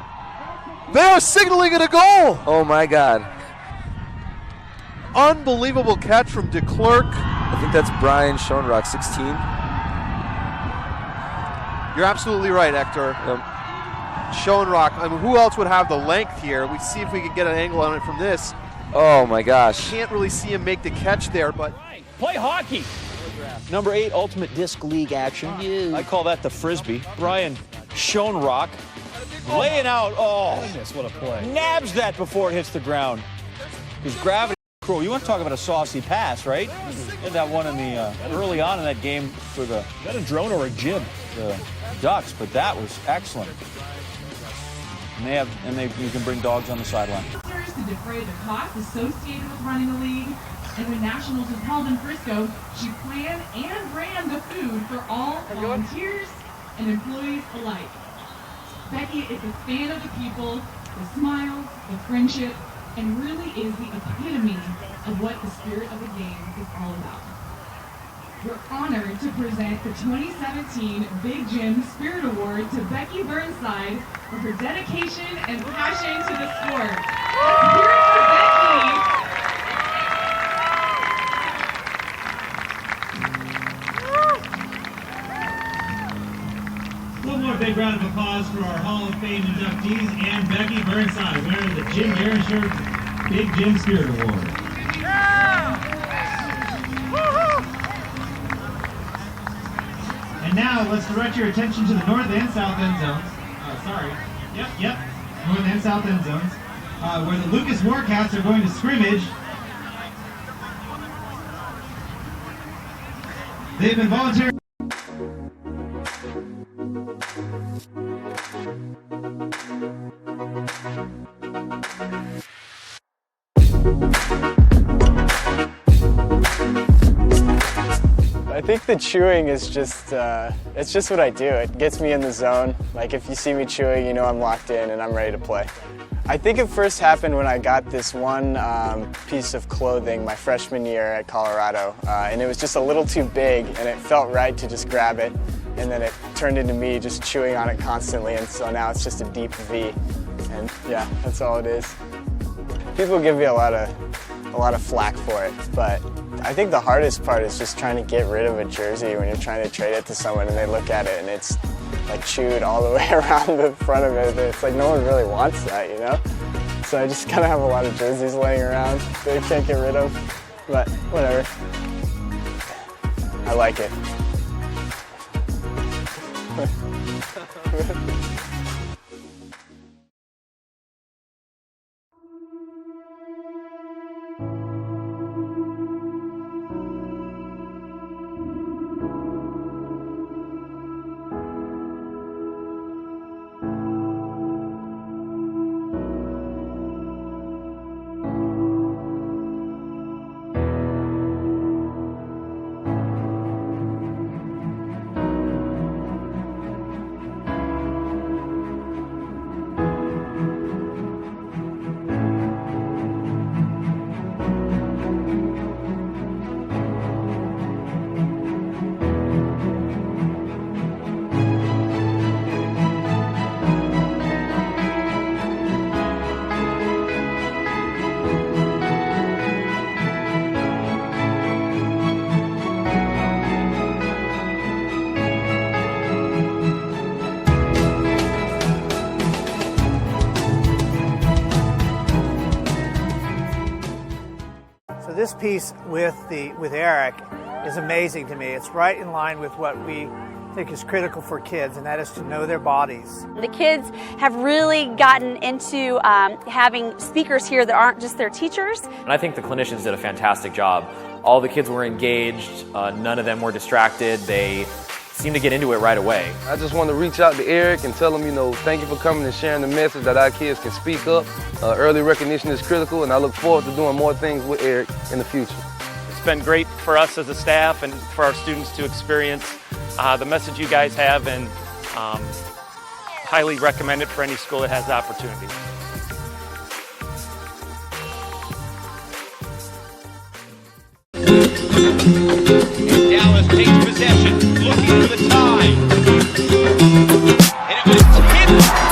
They are signaling it a goal! Oh my God. Unbelievable catch from DeClerc. I think that's Brian Schoenrock, 16. You're absolutely right, Hector. Schoenrock. I mean, who else would have the length here? We see if we can get an angle on it from this. Oh my gosh. Can't really see him make the catch there, but. Play hockey. Number 8 Ultimate Disc League action. I call that the Frisbee. Brian Schoenrock laying out. Oh, goodness, what a play. Nabs that before it hits the ground. His gravity. You want to talk about a saucy pass, right? Had that one in the early on in that game for the. Is that a drone or a jib? The Ducks, but that was excellent. And you can bring dogs on the sideline. To defray the costs associated with running the league, and when Nationals was held in Frisco, she planned and ran the food for all volunteers and employees alike. Becky is a fan of the people, the smiles, the friendship, and really is the epitome of what the spirit of the game is all about. We're honored to present the 2017 Big Jim Spirit Award to Becky Burnside for her dedication and passion to the sport. Let's hear it for Becky! One more big round of applause for our Hall of Fame inductees and Becky Burnside, wearing the Jim Garrisher Big Jim Spirit Award. And now let's direct your attention to the north and south end zones. Yep. North and south end zones, where the Lucas Warcats are going to scrimmage. They've been volunteering. I think the chewing is just, it's just what I do. It gets me in the zone. Like if you see me chewing, you know I'm locked in and I'm ready to play. I think it first happened when I got this one piece of clothing my freshman year at Colorado. And it was just a little too big and it felt right to just grab it. And then it turned into me just chewing on it constantly. And so now it's just a deep V. And yeah, that's all it is. People give me a lot of flack for it, but I think the hardest part is just trying to get rid of a jersey when you're trying to trade it to someone and they look at it and it's like chewed all the way around the front of it. It's like no one really wants that, you know? So I just kind of have a lot of jerseys laying around that I can't get rid of, but whatever. I like it. This piece with Eric is amazing to me. It's right in line with what we think is critical for kids, and that is to know their bodies. The kids have really gotten into having speakers here that aren't just their teachers. And I think the clinicians did a fantastic job. All the kids were engaged, none of them were distracted. They seemed to get into it right away. I just want to reach out to Eric and tell him, thank you for coming and sharing the message that our kids can speak up. Early recognition is critical, and I look forward to doing more things with Eric in the future. It's been great for us as a staff and for our students to experience the message you guys have, and highly recommend it for any school that has the opportunity. Dallas takes possession, looking for the tie. And it was hit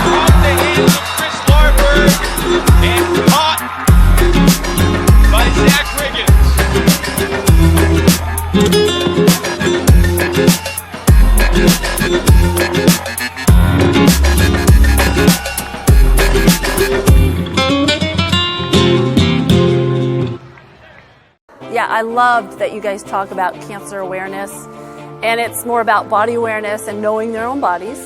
off the hands of Chris Larberg and caught by Zach Yeah, I loved that you guys talk about cancer awareness, and it's more about body awareness and knowing their own bodies.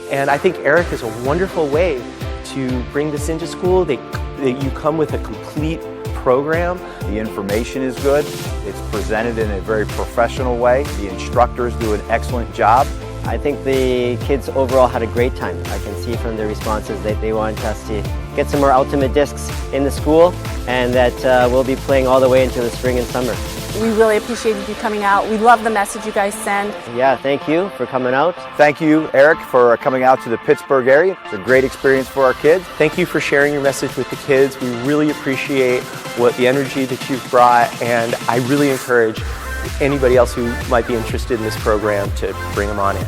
And I think Eric is a wonderful way to bring this into school. You come with a complete program. The information is good. It's presented in a very professional way. The instructors do an excellent job. I think the kids overall had a great time. I can see from their responses that they want us to get some more ultimate discs in the school, and that we'll be playing all the way into the spring and summer. We really appreciated you coming out. We love the message you guys send. Yeah, thank you for coming out. Thank you, Eric, for coming out to the Pittsburgh area. It's a great experience for our kids. Thank you for sharing your message with the kids. We really appreciate the energy that you've brought, and I really encourage anybody else who might be interested in this program to bring them on in.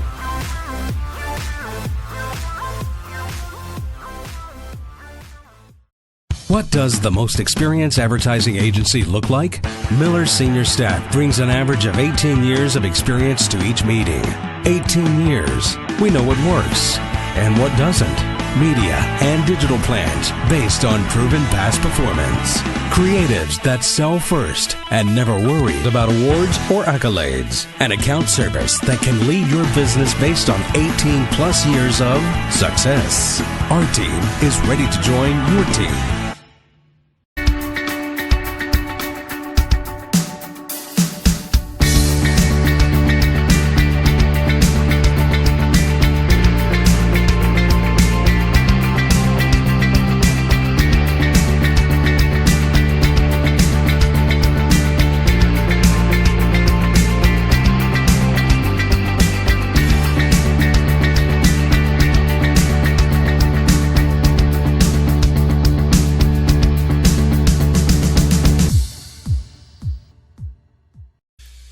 What does the most experienced advertising agency look like? Miller's senior staff brings an average of 18 years of experience to each meeting. 18 years. We know what works and what doesn't. Media and digital plans based on proven past performance. Creatives that sell first and never worried about awards or accolades. An account service that can lead your business based on 18 plus years of success. Our team is ready to join your team.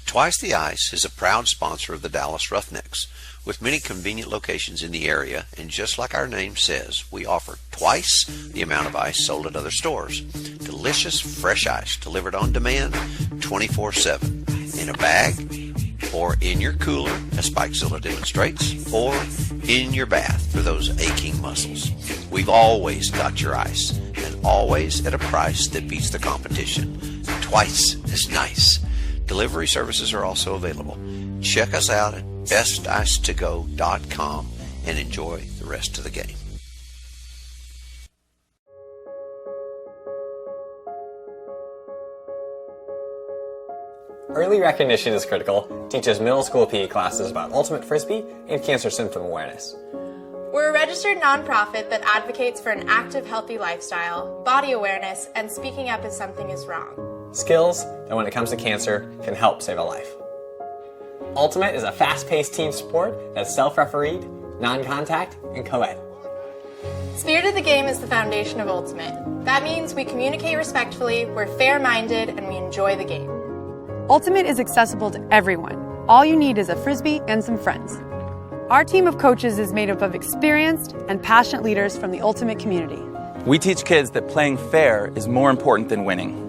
Twice the Ice is a proud sponsor of the Dallas Roughnecks, with many convenient locations in the area, and just like our name says, we offer twice the amount of ice sold at other stores. Delicious, fresh ice delivered on demand 24/7 in a bag or in your cooler, as Spikezilla demonstrates, or in your bath for those aching muscles. We've always got your ice, and always at a price that beats the competition. Twice as nice. Delivery services are also available. Check us out at besticetogo.com and enjoy the rest of the game. Early recognition is critical. Teaches middle school PE classes about ultimate frisbee and cancer symptom awareness. We're a registered nonprofit that advocates for an active, healthy lifestyle, body awareness, and speaking up if something is wrong. Skills that, when it comes to cancer, can help save a life. Ultimate is a fast-paced team sport that's self-refereed, non-contact, and co-ed. Spirit of the game is the foundation of Ultimate. That means we communicate respectfully, we're fair-minded, and we enjoy the game. Ultimate is accessible to everyone. All you need is a frisbee and some friends. Our team of coaches is made up of experienced and passionate leaders from the Ultimate community. We teach kids that playing fair is more important than winning.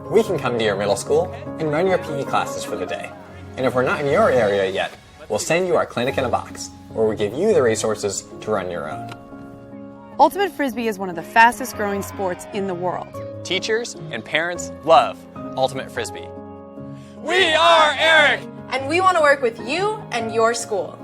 We can come to your middle school and run your PE classes for the day. And if we're not in your area yet, we'll send you our clinic in a box, where we give you the resources to run your own. Ultimate Frisbee is one of the fastest growing sports in the world. Teachers and parents love Ultimate Frisbee. We are Eric! And we want to work with you and your school.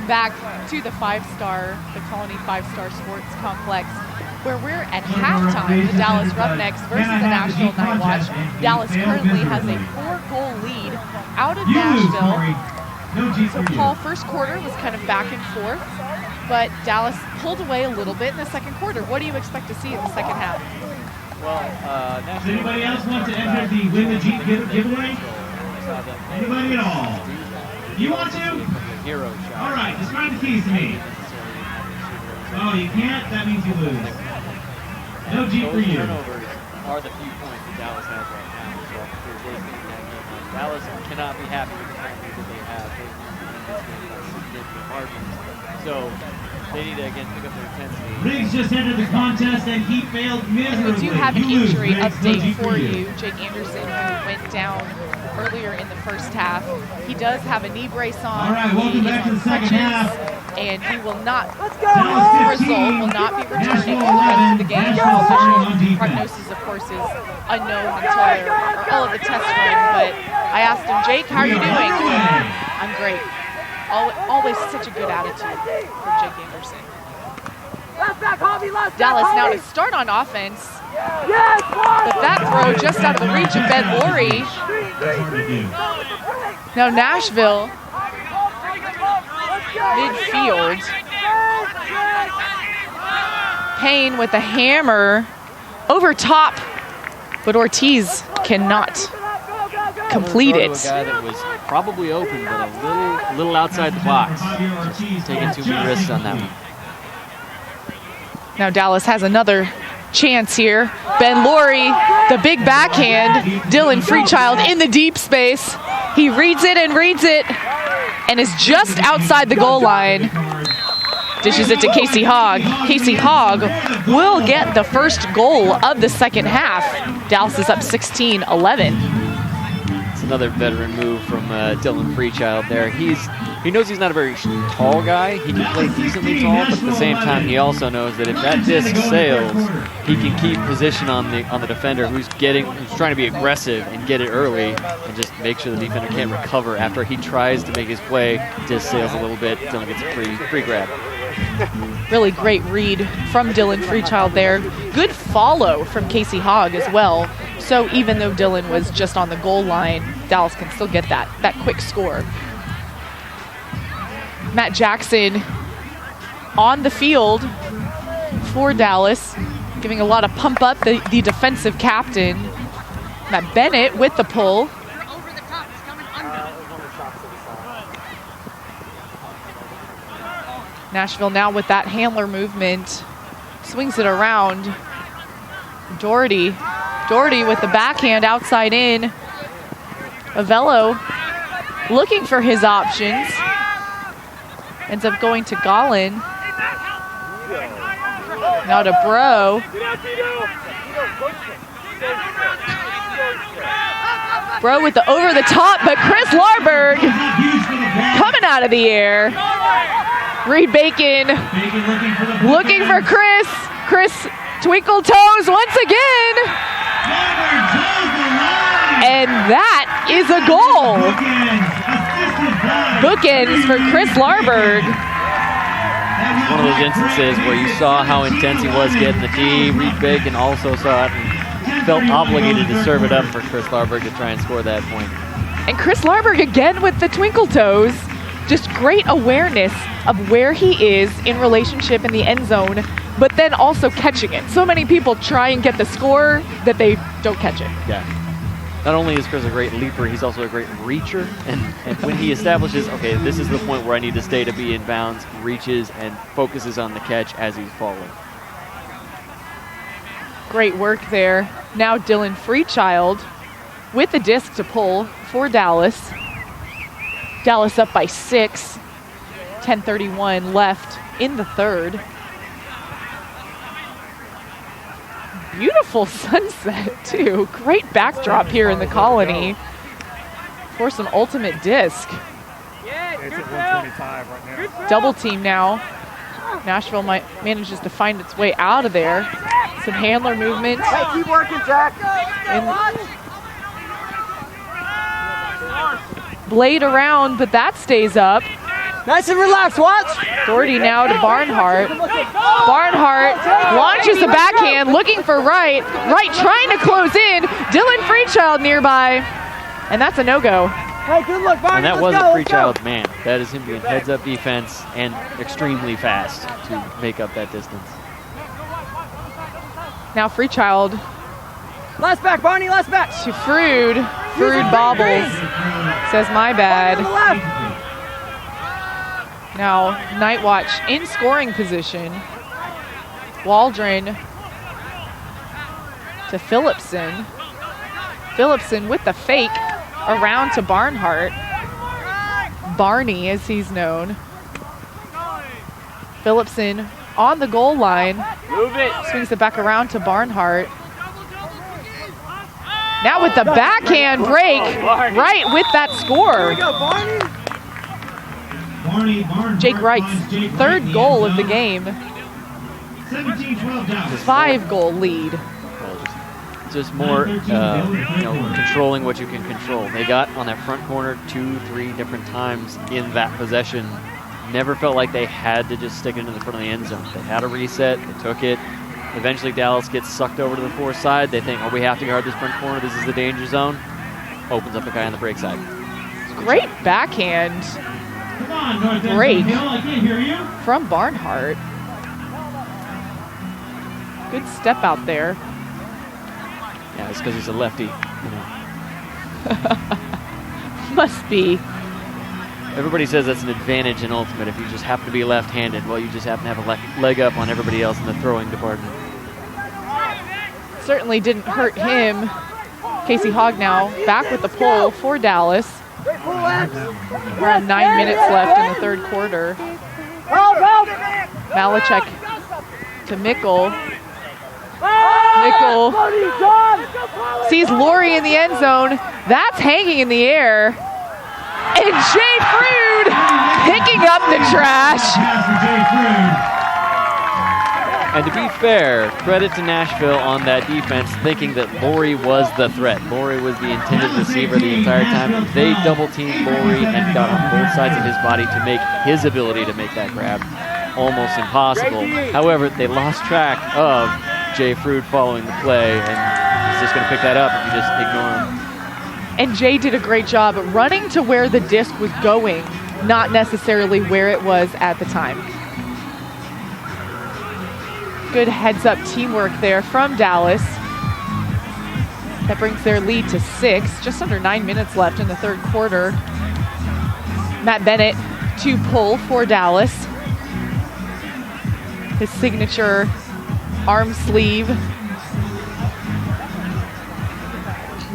back to the the Colony 5-Star Sports Complex, where we're at halftime, the Dallas Roughnecks versus the Nashville NightWatch. Dallas currently has a 4-goal lead out of Nashville. So Paul, first quarter was kind of back and forth, but Dallas pulled away a little bit in the second quarter. What do you expect to see in the second half? Well, does anybody else want to enter the Win the Jeep giveaway? Anybody at all? You want to? All right, describe the keys to me. Oh, you can't? That means you lose. No Jeep for you. Turnovers are the few points that Dallas has right now. So they're taking that game. Dallas cannot be happy with the penalties that they have. They've won this game by significant margins. So they need to, again, pick up their intensity. Riggs just entered the contest and he failed miserably. We do have an injury update for you. Jake Anderson, who went down earlier in the first half. He does have a knee brace on. All right, welcome back to the second half. And he will not, will not be returning for the rest of the game. Official prognosis, of course, is unknown until all of the tests run. But I asked him, Jake, how are you doing? I'm great. Always such a good attitude from Jake Anderson. Dallas now to start on offense. But that throw just out of the reach of Ben Laurie. Now Nashville, midfield. Payne with a hammer over top, but Ortiz cannot complete it. A guy that was probably open, but a little outside the box. Just taking too many risks on that one. Now Dallas has another chance here. Ben Laurie, the big backhand. Dylan Freechild in the deep space. He reads it and is just outside the goal line. Dishes it to Casey Hogg. Casey Hogg will get the first goal of the second half. Dallas is up 16-11. It's another veteran move from Dylan Freechild there. He knows he's not a very tall guy. He can play decently tall, but at the same time, he also knows that if that disc sails, he can keep position on the defender who's trying to be aggressive and get it early, and just make sure the defender can't recover after he tries to make his play. Disc sails a little bit. Dylan gets a free grab. Really great read from Dylan Freechild there. Good follow from Casey Hogg as well. So even though Dylan was just on the goal line, Dallas can still get that quick score. Matt Jackson on the field for Dallas, giving a lot of pump up, the defensive captain. Matt Bennett with the pull. Nashville now with that handler movement, swings it around. Doherty with the backhand outside in. Avello looking for his options. Ends up going to Gollin. Now to Bro. Bro with the over the top, but Chris Larberg coming out of the air. Reed Bacon looking for Chris. Chris twinkle toes once again. And that is a goal. Bookends for Chris Larberg. One of those instances where you saw how intense he was getting the D. Reed Bacon also saw it and felt obligated to serve it up for Chris Larberg to try and score that point. And Chris Larberg again with the twinkle toes. Just great awareness of where he is in relationship in the end zone, but then also catching it. So many people try and get the score that they don't catch it. Yeah. Not only is Chris a great leaper, he's also a great reacher. And when he establishes, okay, this is the point where I need to stay to be in bounds, reaches and focuses on the catch as he's falling. Great work there. Now Dylan Freechild with the disc to pull for Dallas. Dallas up by 6. 10:31 left in the third. Beautiful sunset too. Great backdrop here in the Colony for some ultimate disc. It's at 125 right now. Double team now. Nashville manages to find its way out of there. Some handler movement. Hey, keep working, Jack. Blade around, but that stays up. Nice and relaxed, watch. Doherty now to Barnhart. Barnhart launches the backhand, looking for Wright. Wright trying to close in. Dylan Freechild nearby. And that's a no-go. Hey, good luck, Barney. And that wasn't Freechild's man. That is him being heads-up defense and extremely fast to make up that distance. Now Freechild. Last back, Barney, last back. To Frood. Frood bobbles. Says my bad. Now NightWatch in scoring position. Waldron to Phillipson. Phillipson with the fake around to Barnhart. Barney, as he's known. Phillipson on the goal line. Move it. Swings it back around to Barnhart. Now with the backhand break, Wright with that score. Jake Wright's third goal of the game. 5-goal lead. Just more, controlling what you can control. They got on that front corner 2-3 different times in that possession. Never felt like they had to just stick it into the front of the end zone. They had a reset, they took it. Eventually Dallas gets sucked over to the far side. They think, oh, we have to guard this front corner. This is the danger zone. Opens up the guy on the break side. Great backhand break from Barnhart. Good step out there. Yeah, it's because he's a lefty. Must be. Everybody says that's an advantage in Ultimate if you just happen to be left-handed. Well, you just happen to have a leg up on everybody else in the throwing department. Certainly didn't hurt him. Casey Hogg now back with the pull for Dallas. Around 9 minutes left in the third quarter. Malachek to Mickle. Mickle sees Laurie in the end zone. That's hanging in the air. And Jay Frood picking up the trash. And to be fair, credit to Nashville on that defense, thinking that Laurie was the threat. Laurie was the intended receiver the entire time. They double-teamed Laurie and got on both sides of his body to make his ability to make that grab almost impossible. However, they lost track of Jay Frood following the play, and he's just going to pick that up if you just ignore him. And Jay did a great job running to where the disc was going, not necessarily where it was at the time. Good heads-up teamwork there from Dallas. That brings their lead to 6. Just under 9 minutes left in the third quarter. Matt Bennett to pull for Dallas. His signature arm sleeve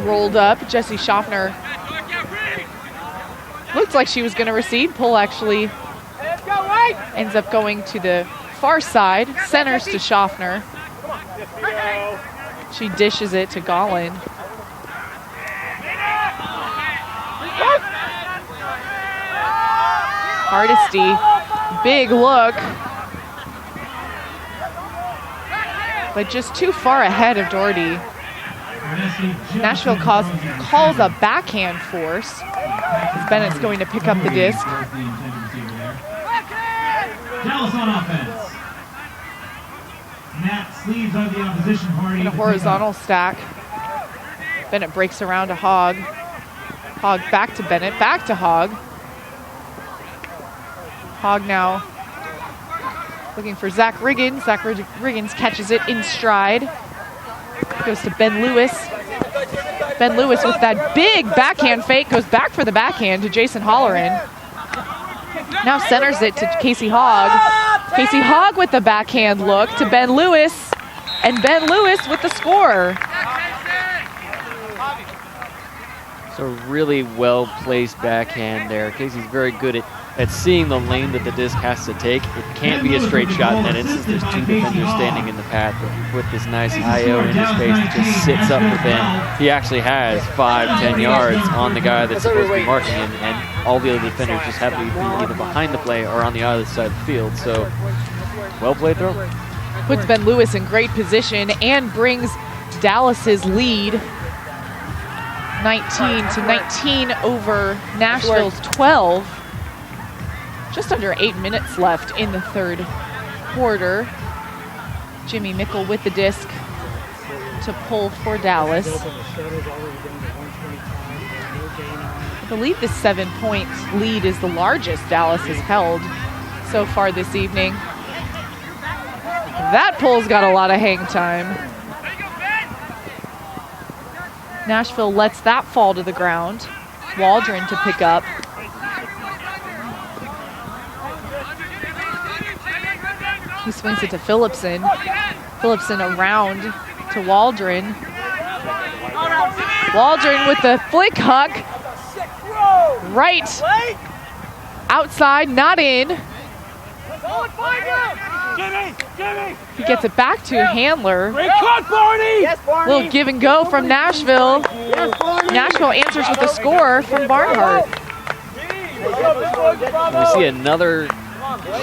rolled up. Jesse Schaffner looked like she was going to recede. Pull actually ends up going to the far side. Centers to Schaffner. She dishes it to Gollin. Hardesty, big look, but just too far ahead of Doherty. Nashville calls a backhand force. As Bennett's going to pick up the disc. Dallas on offense. Matt sleeves of the opposition party. In a horizontal stack. Bennett breaks around to Hogg. Hogg back to Bennett, back to Hogg. Hogg now looking for Zach Riggins. Zach Riggins catches it in stride. Goes to Ben Lewis. Ben Lewis with that big backhand fake goes back for the backhand to Jason Holleran. Now centers it to Casey Hogg. Casey Hogg with the backhand look to Ben Lewis. And Ben Lewis with the score. So really well-placed backhand there. Casey's very good at seeing the lane that the disc has to take. It can't be a straight shot in that instance. There's two defenders standing in the path. But you put this nice IO into space that just sits up for Ben. He actually has 5-10 yards on the guy that's supposed to be marking him, and all the other defenders just have to be either behind the play or on the other side of the field. So, well-played throw. Puts Ben Lewis in great position and brings Dallas's lead 19-19 over Nashville's 12. Just under 8 minutes left in the third quarter. Jimmy Mickle with the disc to pull for Dallas. I believe the 7-point lead is the largest Dallas has held so far this evening. That pull's got a lot of hang time. Nashville lets that fall to the ground. Waldron to pick up. He swings it to Phillipson. Phillipson around to Waldron. Waldron with the flick huck. Right. Outside, not in. He gets it back to Handler. Little give and go from Nashville. Nashville answers with a score from Barnhart. We see another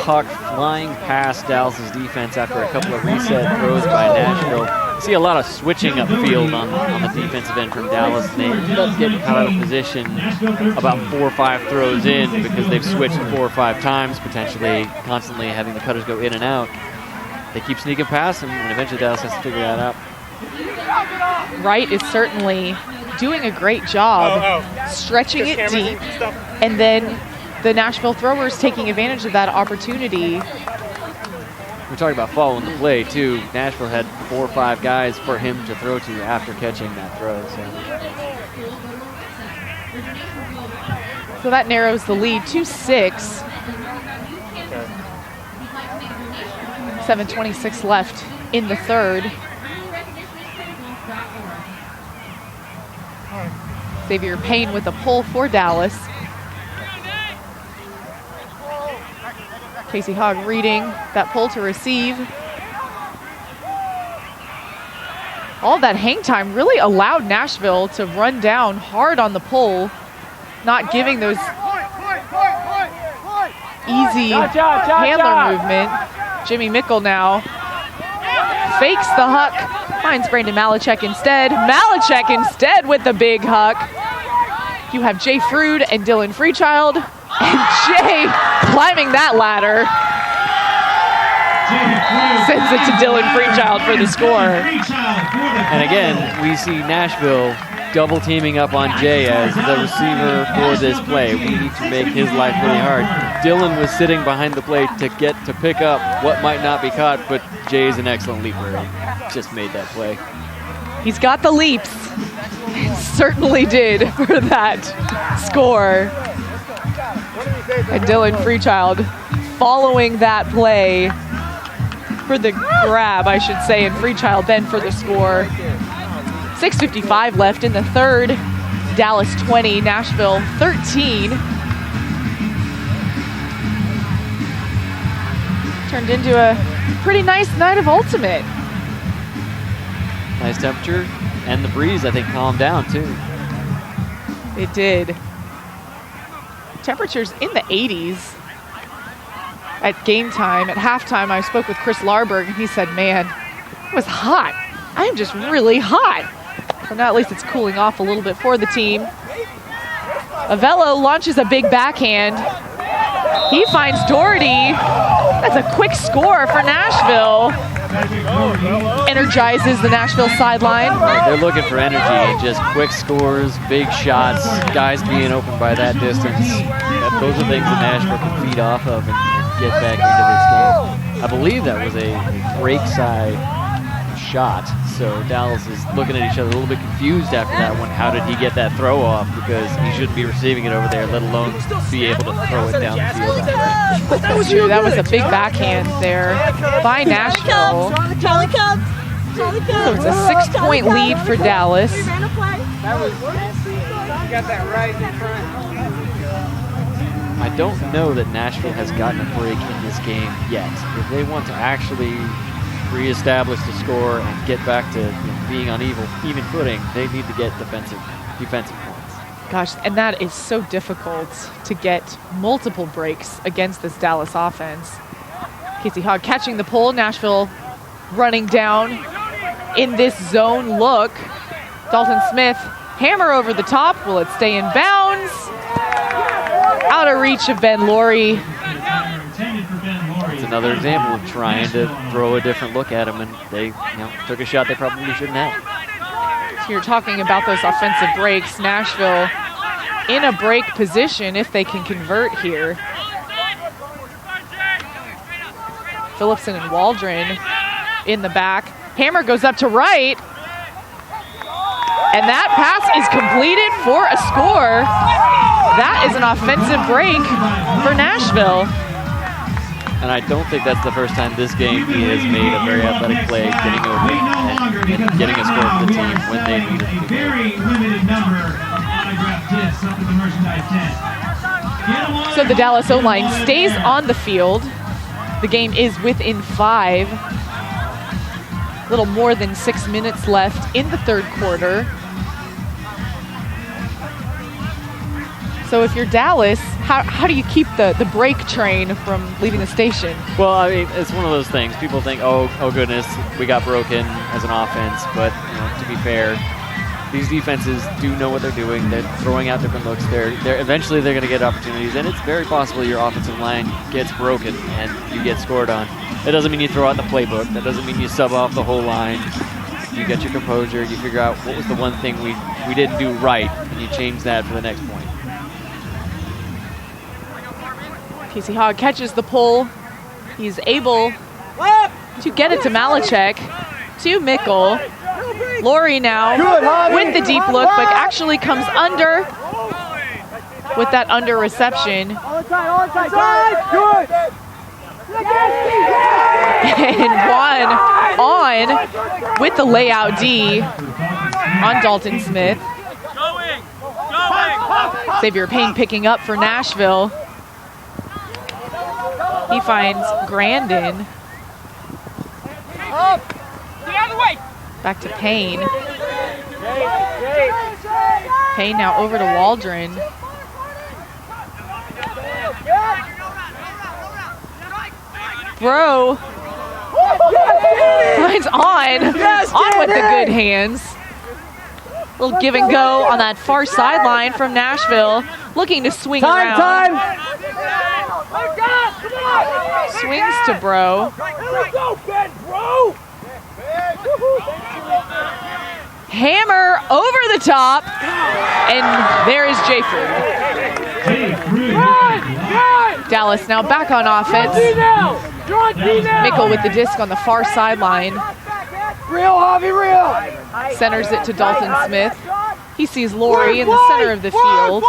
puck flying past Dallas's defense after a couple of reset throws by Nashville. See a lot of switching upfield on the defensive end from Dallas. They end up getting caught out of position about 4 or 5 throws in because they've switched 4 or 5 times, potentially constantly having the cutters go in and out. They keep sneaking past them, and eventually Dallas has to figure that out. Wright is certainly doing a great job stretching it deep, and then the Nashville throwers taking advantage of that opportunity. We're talking about following the play, too. Nashville had 4 or 5 guys for him to throw to after catching that throw. So that narrows the lead to 6. 7:26 left in the third. Xavier Payne with a pull for Dallas. Casey Hogg reading that pull to receive. All that hang time really allowed Nashville to run down hard on the pull, not giving those easy handler movement. Jimmy Mickle now fakes the huck, finds Brandon Malachek instead. Malachek instead with the big huck. You have Jay Frood and Dylan Freechild, and Jay climbing that ladder. Sends it to Dylan Freechild for the score. And again, we see Nashville double teaming up on Jay as the receiver for this play. We need to make his life really hard. Dylan was sitting behind the plate to pick up what might not be caught, but Jay is an excellent leaper. He just made that play. He's got the leaps. Certainly did for that score. And Dylan Freechild following that play for the grab, I should say, and Freechild then for the score. 6:55 left in the third. Dallas 20, Nashville 13. Turned into a pretty nice night of ultimate. Nice temperature, and the breeze, I think, calmed down, too. It did. Temperatures in the 80s at game time. At halftime, I spoke with Chris Larberg, and he said, man, it was hot. I am just really hot. So now at least it's cooling off a little bit for the team. Avello launches a big backhand. He finds Doherty. That's a quick score for Nashville. Energizes the Nashville sideline. They're looking for energy, just quick scores, big shots, guys being open by that distance. Those are things that Nashville can feed off of and get back into this game. I believe that was a break side shot, so Dallas is looking at each other a little bit confused after that one. How did he get that throw off? Because he shouldn't be receiving it over there, let alone be able to throw it down the field. That's true. That was a big backhand there by Nashville. So it's a 6-point lead for Dallas. I don't know that Nashville has gotten a break in this game yet. If they want to actually reestablish the score and get back to being on even footing, they need to get defensive points. Gosh, and that is so difficult to get multiple breaks against this Dallas offense. Casey Hogg catching the pull. Nashville running down in this zone look. Dalton Smith, hammer over the top. Will it stay in bounds? Out of reach of Ben Laurie. another example of trying to throw a different look at them, and they took a shot they probably shouldn't have. So you're talking about those offensive breaks. Nashville in a break position if they can convert here. Phillipson and Waldron in the back. Hammer goes up to right. And that pass is completed for a score. That is an offensive break for Nashville. And I don't think that's the first time this game he has made a very athletic play, getting over and getting a score for the team when they need it. Very limited number of autographed discs up at the merchandise tent. So the Dallas O-line stays on the field. The game is within 5. A little more than 6 minutes left in the third quarter. So if you're Dallas, how do you keep the break train from leaving the station? Well, I mean, it's one of those things. People think, oh goodness, we got broken as an offense. But to be fair, these defenses do know what they're doing. They're throwing out different looks. Eventually they're going to get opportunities, and it's very possible your offensive line gets broken and you get scored on. That doesn't mean you throw out the playbook. That doesn't mean you sub off the whole line. You get your composure. You figure out what was the one thing we didn't do right, and you change that for the next point. Casey Hogg catches the pull. He's able to get it to Malachek, to Mickle. Laurie now with the deep look, but actually comes under with that under reception. And one on with the layout D on Dalton Smith. Xavier Payne picking up for Nashville. He finds Grandin. Back to Payne. Payne now over to Waldron. Bro finds on with the good hands. Little give and go on that far sideline from Nashville, looking to swing around. Swings to Bro. Hammer over the top, and there is Jayford. Dallas now back on offense. Mickle with the disc on the far sideline. Centers it to Dalton Smith. He sees Laurie in the center of the field.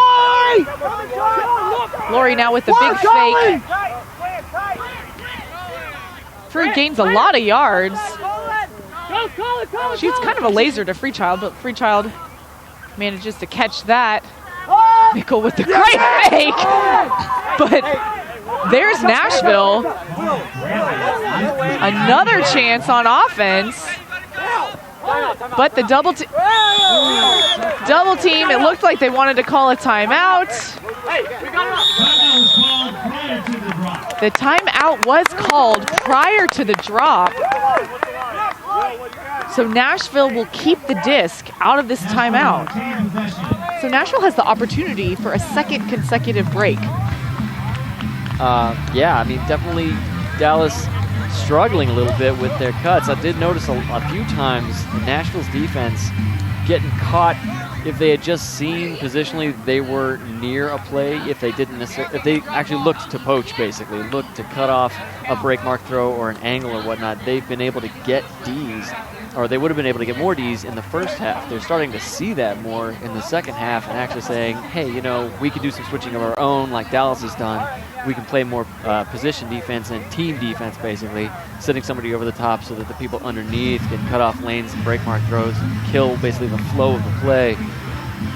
Laurie now with the big fake. Frew gains a lot of yards. Shoots kind of a laser to Freechild, but Freechild manages to catch that. Mickle with the great fake. But there's Nashville. Another chance on offense. But the double team, it looked like they wanted to call a timeout. The timeout was called prior to the drop. So Nashville will keep the disc out of this timeout. So Nashville has the opportunity for a second consecutive break. Yeah, I mean, definitely Dallas struggling a little bit with their cuts. I did notice a few times Nashville's defense getting caught if they had just seen positionally they were near a play, if they didn't necessarily, if they actually looked to poach, basically looked to cut off a break mark throw or an angle or whatnot, they've been able to get Ds, or they would have been able to get more Ds in the first half. They're starting to see that more in the second half and actually saying, hey, we could do some switching of our own like Dallas has done. We can play more position defense and team defense, basically, sending somebody over the top so that the people underneath can cut off lanes and break mark throws and kill basically the flow of the play.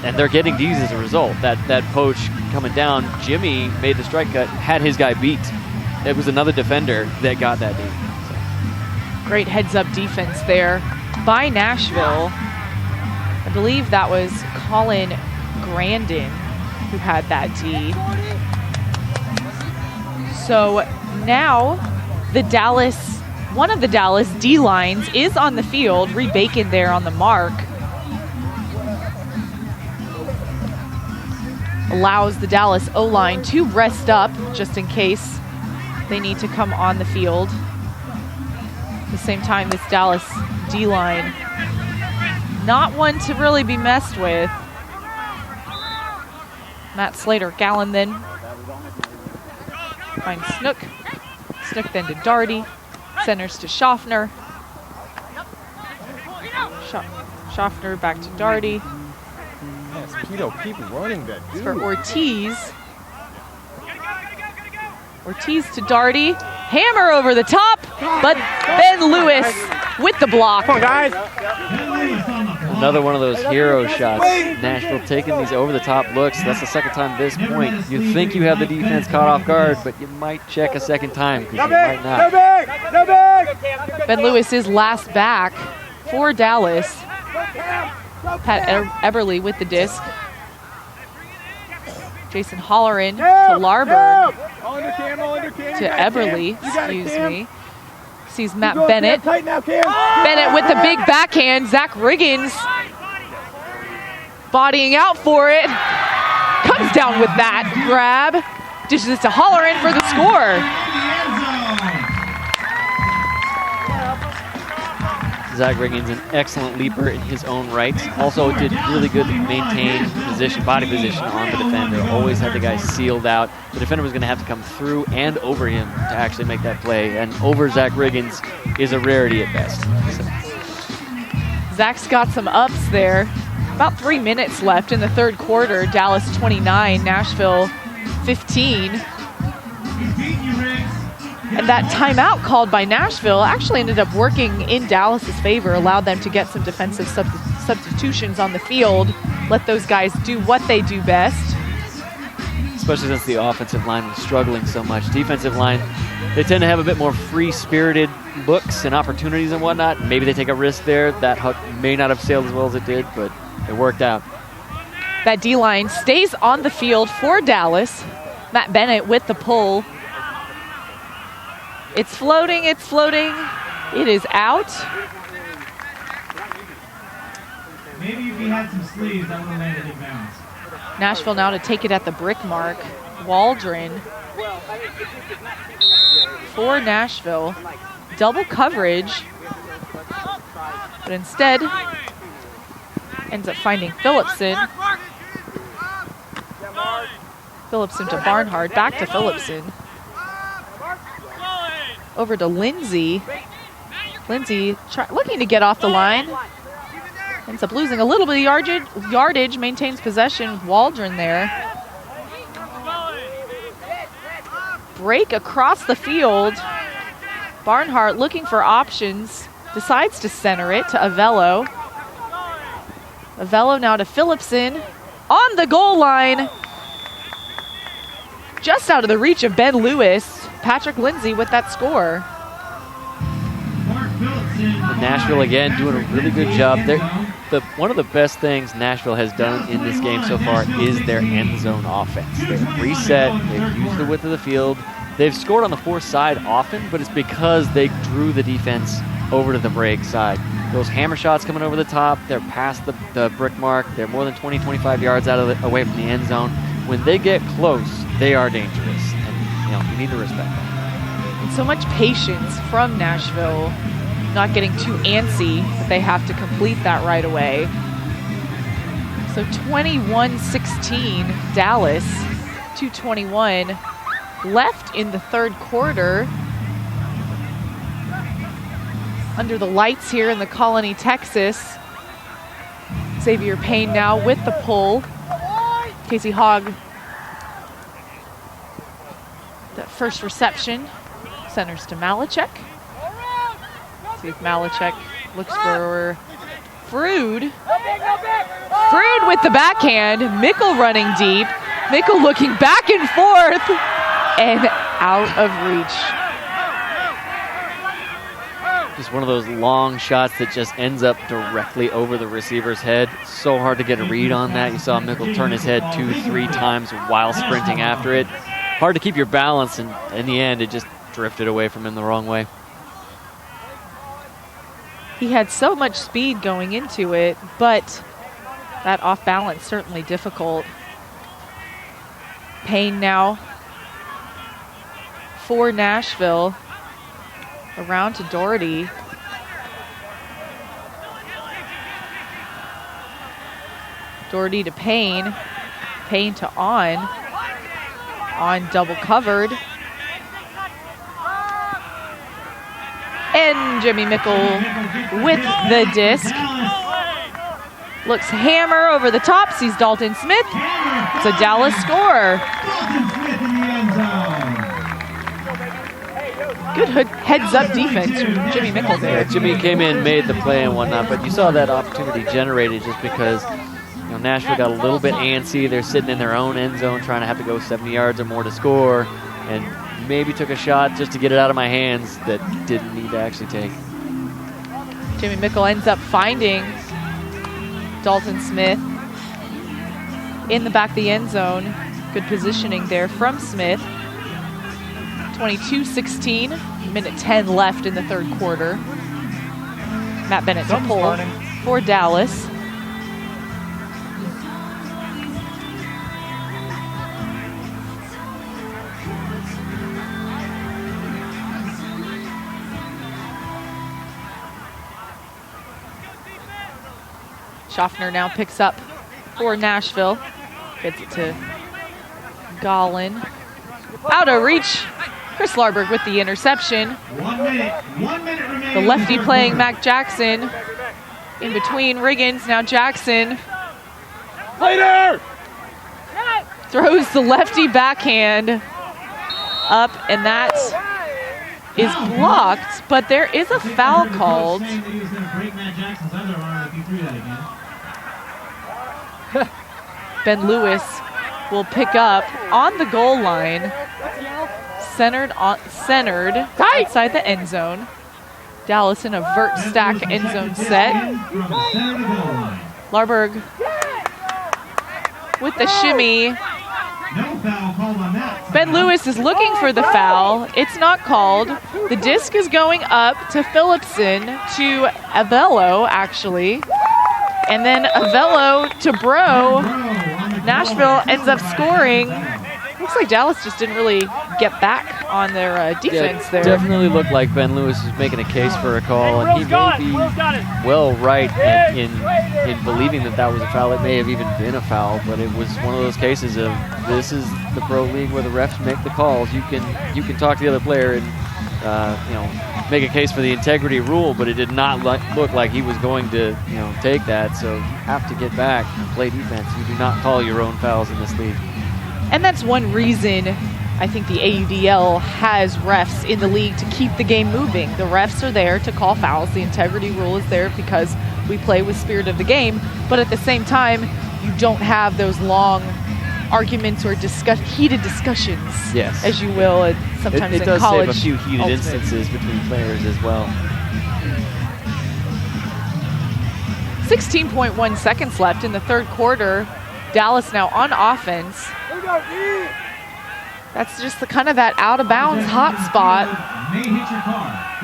And they're getting Ds as a result. That poach coming down, Jimmy made the strike cut, had his guy beat. It was another defender that got that D. So. Great heads-up defense there by Nashville. I believe that was Colin Grandin who had that D. So now one of the Dallas D lines is on the field. Reed Bacon there on the mark. Allows the Dallas O-line to rest up just in case They need to come on the field. At the same time, this Dallas D-line, not one to really be messed with. Matt Slater, Gallen then finds Snook. Snook then to Darty. Centers to Schaffner. Schaffner back to Darty. Yes, Pito, keep running that dude. For Ortiz. Ortiz to Darty. Hammer over the top, but Ben Lewis with the block. Come on, guys. Another one of those hero shots. Nashville taking these over-the-top looks. That's the second time at this point. You think you have the defense caught off guard, but you might check a second time because you might not. Ben Lewis is last back for Dallas. Pat Eberly with the disc. Jason Holleran to Larberg. To Eberly, excuse me. Sees Matt Bennett. Bennett with the big backhand. Zach Riggins bodying out for it. Comes down with that grab. Dishes it to Holleran for the score. Zach Riggins, an excellent leaper in his own right. Also did really good to maintain position, body position on the defender. Always had the guy sealed out. The defender was going to have to come through and over him to actually make that play. And over Zach Riggins is a rarity at best. So. Zach's got some ups there. About 3 minutes left in the third quarter. Dallas 29, Nashville 15. And that timeout called by Nashville actually ended up working in Dallas's favor, allowed them to get some defensive substitutions on the field, let those guys do what they do best. Especially since the offensive line was struggling so much. Defensive line, they tend to have a bit more free-spirited looks and opportunities and whatnot. Maybe they take a risk there. That hook may not have sailed as well as it did, but it worked out. That D-line stays on the field for Dallas. Matt Bennett with the pull. It's floating, it is out. Maybe if he had some sleeves, that would have landed in bounds. Nashville now to take it at the brick mark. Waldron for Nashville. Double coverage, but instead ends up finding Phillipson. Phillipson to Barnhart, back to Phillipson. Over to Lindsay. Lindsay looking to get off the line. Ends up losing a little bit of yardage, maintains possession. Waldron there. Break across the field. Barnhart looking for options. Decides to center it to Avello. Avello now to Phillipson. On the goal line. Just out of the reach of Ben Lewis. Patrick Lindsay with that score. And Nashville again doing a really good job. One of the best things Nashville has done in this game so far is their end zone offense. They've reset, they've used the width of the field. They've scored on the fourth side often, but it's because they drew the defense over to the break side. Those hammer shots coming over the top, they're past the brick mark, they're more than 20, 25 yards away from the end zone. When they get close, they are dangerous. And you need to respect that. And so much patience from Nashville, not getting too antsy that they have to complete that right away. So 21-16 Dallas, 2:21 left in the third quarter. Under the lights here in the Colony, Texas. Xavier Payne now with the pull. Casey Hogg, that first reception, centers to Malachek. See if Malachek looks for Frood. Frood with the backhand. Mickle running deep. Mickle looking back and forth and out of reach. Just one of those long shots that just ends up directly over the receiver's head. So hard to get a read on that. You saw Mickle turn his head 2-3 times while sprinting after it. Hard to keep your balance, and in the end, it just drifted away from him the wrong way. He had so much speed going into it, but that off balance certainly difficult. Payne now for Nashville. Around to Doherty. Doherty to Payne. Payne to On. On double covered. And Jimmy Mickle with the disc. Looks hammer over the top, sees Dalton Smith. It's a Dallas score. Good heads-up defense from Jimmy Mickle there. Yeah, Jimmy came in, made the play and whatnot, but you saw that opportunity generated just because Nashville got a little bit antsy. They're sitting in their own end zone trying to have to go 70 yards or more to score, and maybe took a shot just to get it out of my hands that didn't need to actually take. Jimmy Mickle ends up finding Dalton Smith in the back of the end zone. Good positioning there from Smith. 22-16, minute 10 left in the third quarter. Matt Bennett to pull for Dallas. Schaffner now picks up for Nashville. Gets it to Gollin. Out of reach. Chris Larberg with the interception. 1 minute remaining. The lefty playing Mac Jackson. In between Riggins, now Jackson. Later! Throws the lefty backhand up, and that is blocked, but there is a foul called. Ben Lewis will pick up on the goal line. Centered outside the end zone. Dallas in a vert stack end zone set. Larberg with the shimmy. Ben Lewis is looking for the foul. It's not called. The disc is going up to Phillipson, to Avello actually. And then Avello to Bro. Nashville ends up scoring. Looks like Dallas just didn't really get back on their defense there. Definitely looked like Ben Lewis was making a case for a call, and he may be well right in believing that that was a foul. It may have even been a foul, but it was one of those cases of this is the pro league where the refs make the calls. You can talk to the other player and make a case for the integrity rule, but it did not look like he was going to take that. So you have to get back and play defense. You do not call your own fouls in this league. And that's one reason I think the AUDL has refs in the league to keep the game moving. The refs are there to call fouls. The integrity rule is there because we play with spirit of the game. But at the same time, you don't have those long arguments or heated discussions, yes, as you will, and sometimes it in does college. Save a few heated instances between players as well. 16.1 seconds left in the third quarter. Dallas now on offense. That's just that out of bounds hot spot.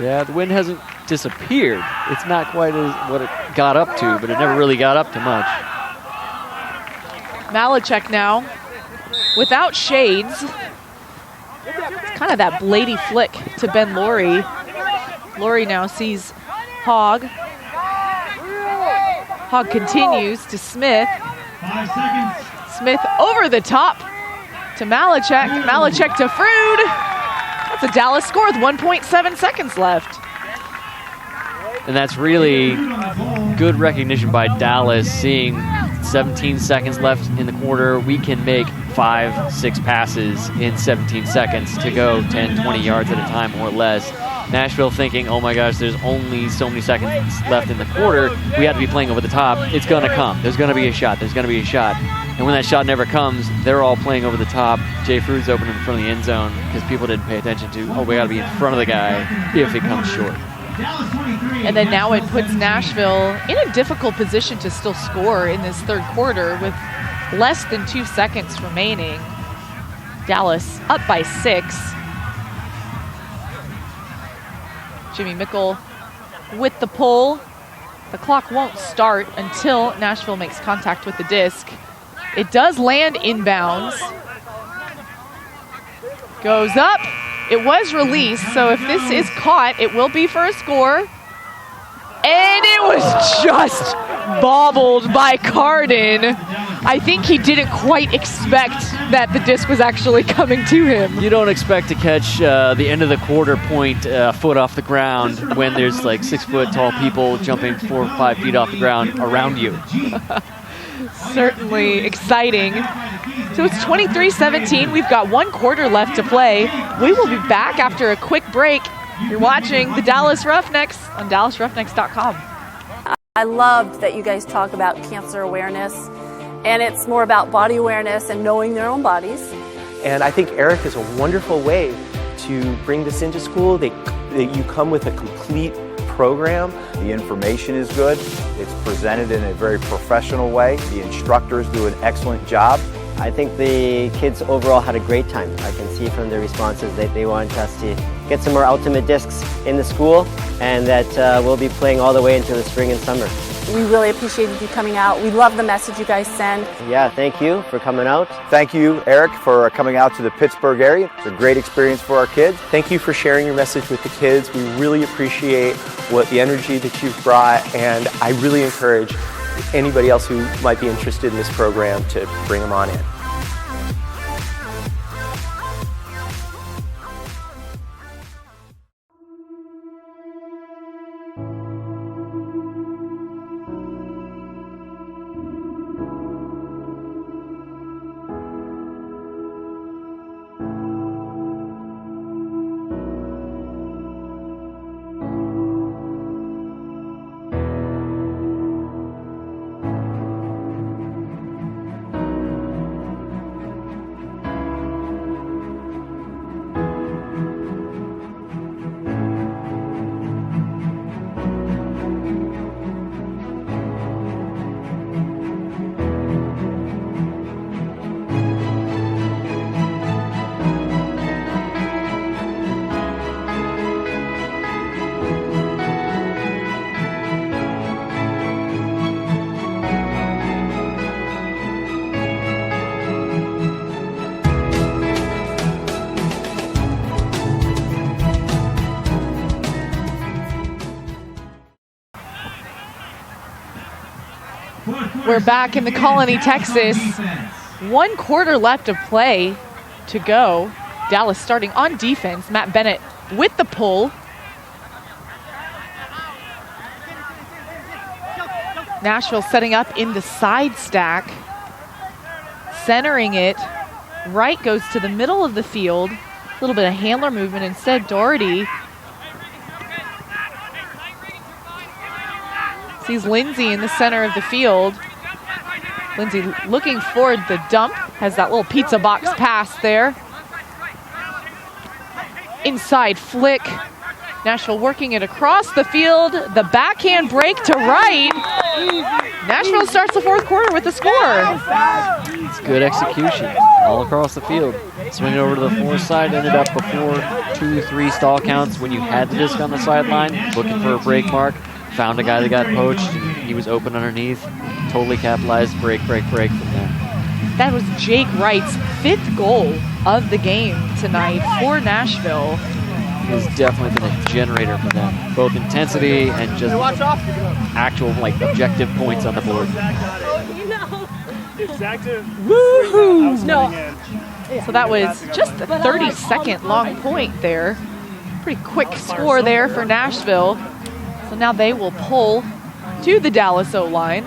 Yeah, the wind hasn't disappeared. It's not quite as what it got up to, but it never really got up to much. Malachek now without shades. It's kind of that Blady flick to Ben Laurie. Laurie now sees Hogg. Hogg continues to Smith. 5 seconds. Smith over the top to Malachek. Malachek to Frood. That's a Dallas score with 1.7 seconds left. And that's really good recognition by Dallas, seeing 17 seconds left in the quarter. We can make 5-6 passes in 17 seconds to go 10, 20 yards at a time or less. Nashville thinking, oh my gosh, there's only so many seconds left in the quarter. We have to be playing over the top. It's going to come. There's going to be a shot. There's going to be a shot. And when that shot never comes, they're all playing over the top. Jay Frood's open in front of the end zone because people didn't pay attention to, oh, we got to be in front of the guy if it comes short. And then now it puts Nashville in a difficult position to still score in this third quarter with less than 2 seconds remaining. Dallas up by 6. Jimmy Mickle with the pull. The clock won't start until Nashville makes contact with the disc. It does land inbounds. Goes up. It was released, so if this is caught, it will be for a score. And it was just bobbled by Carden. I think he didn't quite expect that the disc was actually coming to him. You don't expect to catch the end of the quarter point foot off the ground when there's like 6 foot tall people jumping 4 or 5 feet off the ground around you. Certainly exciting. So it's 23-17. We've got 1 quarter left to play. We will be back after a quick break. You're watching the Dallas Roughnecks on DallasRoughnecks.com. I loved that you guys talk about cancer awareness, and it's more about body awareness and knowing their own bodies. And I think Eric is a wonderful way to bring this into school. You come with a complete program. The information is good. It's presented in a very professional way. The instructors do an excellent job. I think the kids overall had a great time. I can see from their responses that they want us to get some more ultimate discs in the school, and that we'll be playing all the way into the spring and summer. We really appreciated you coming out. We love the message you guys send. Yeah, thank you for coming out. Thank you, Eric, for coming out to the Pittsburgh area. It's a great experience for our kids. Thank you for sharing your message with the kids. We really appreciate the energy that you've brought, and I really encourage anybody else who might be interested in this program to bring them on in. We're back in the Colony, Texas. 1 quarter left of play to go. Dallas starting on defense. Matt Bennett with the pull. Nashville setting up in the side stack. Centering it. Wright goes to the middle of the field. A little bit of handler movement instead. Doherty sees Lindsay in the center of the field. Lindsay looking for the dump, has that little pizza box pass there. Inside flick. Nashville working it across the field. The backhand break to Wright. Nashville starts the 4th quarter with a score. It's good execution all across the field. Swinging over to the 4 side, ended up before 2-3 stall counts when you had the disc on the sideline, looking for a break mark. Found a guy that got poached, and he was open underneath. Totally capitalized, break from there. That was Jake Wright's 5th goal of the game tonight for Nashville. He's definitely been a generator for them, both intensity and just actual objective points on the board. Woohoo! No. So that was just a 30-second long point there. Pretty quick score there for Nashville. So now they will pull to the Dallas O-line.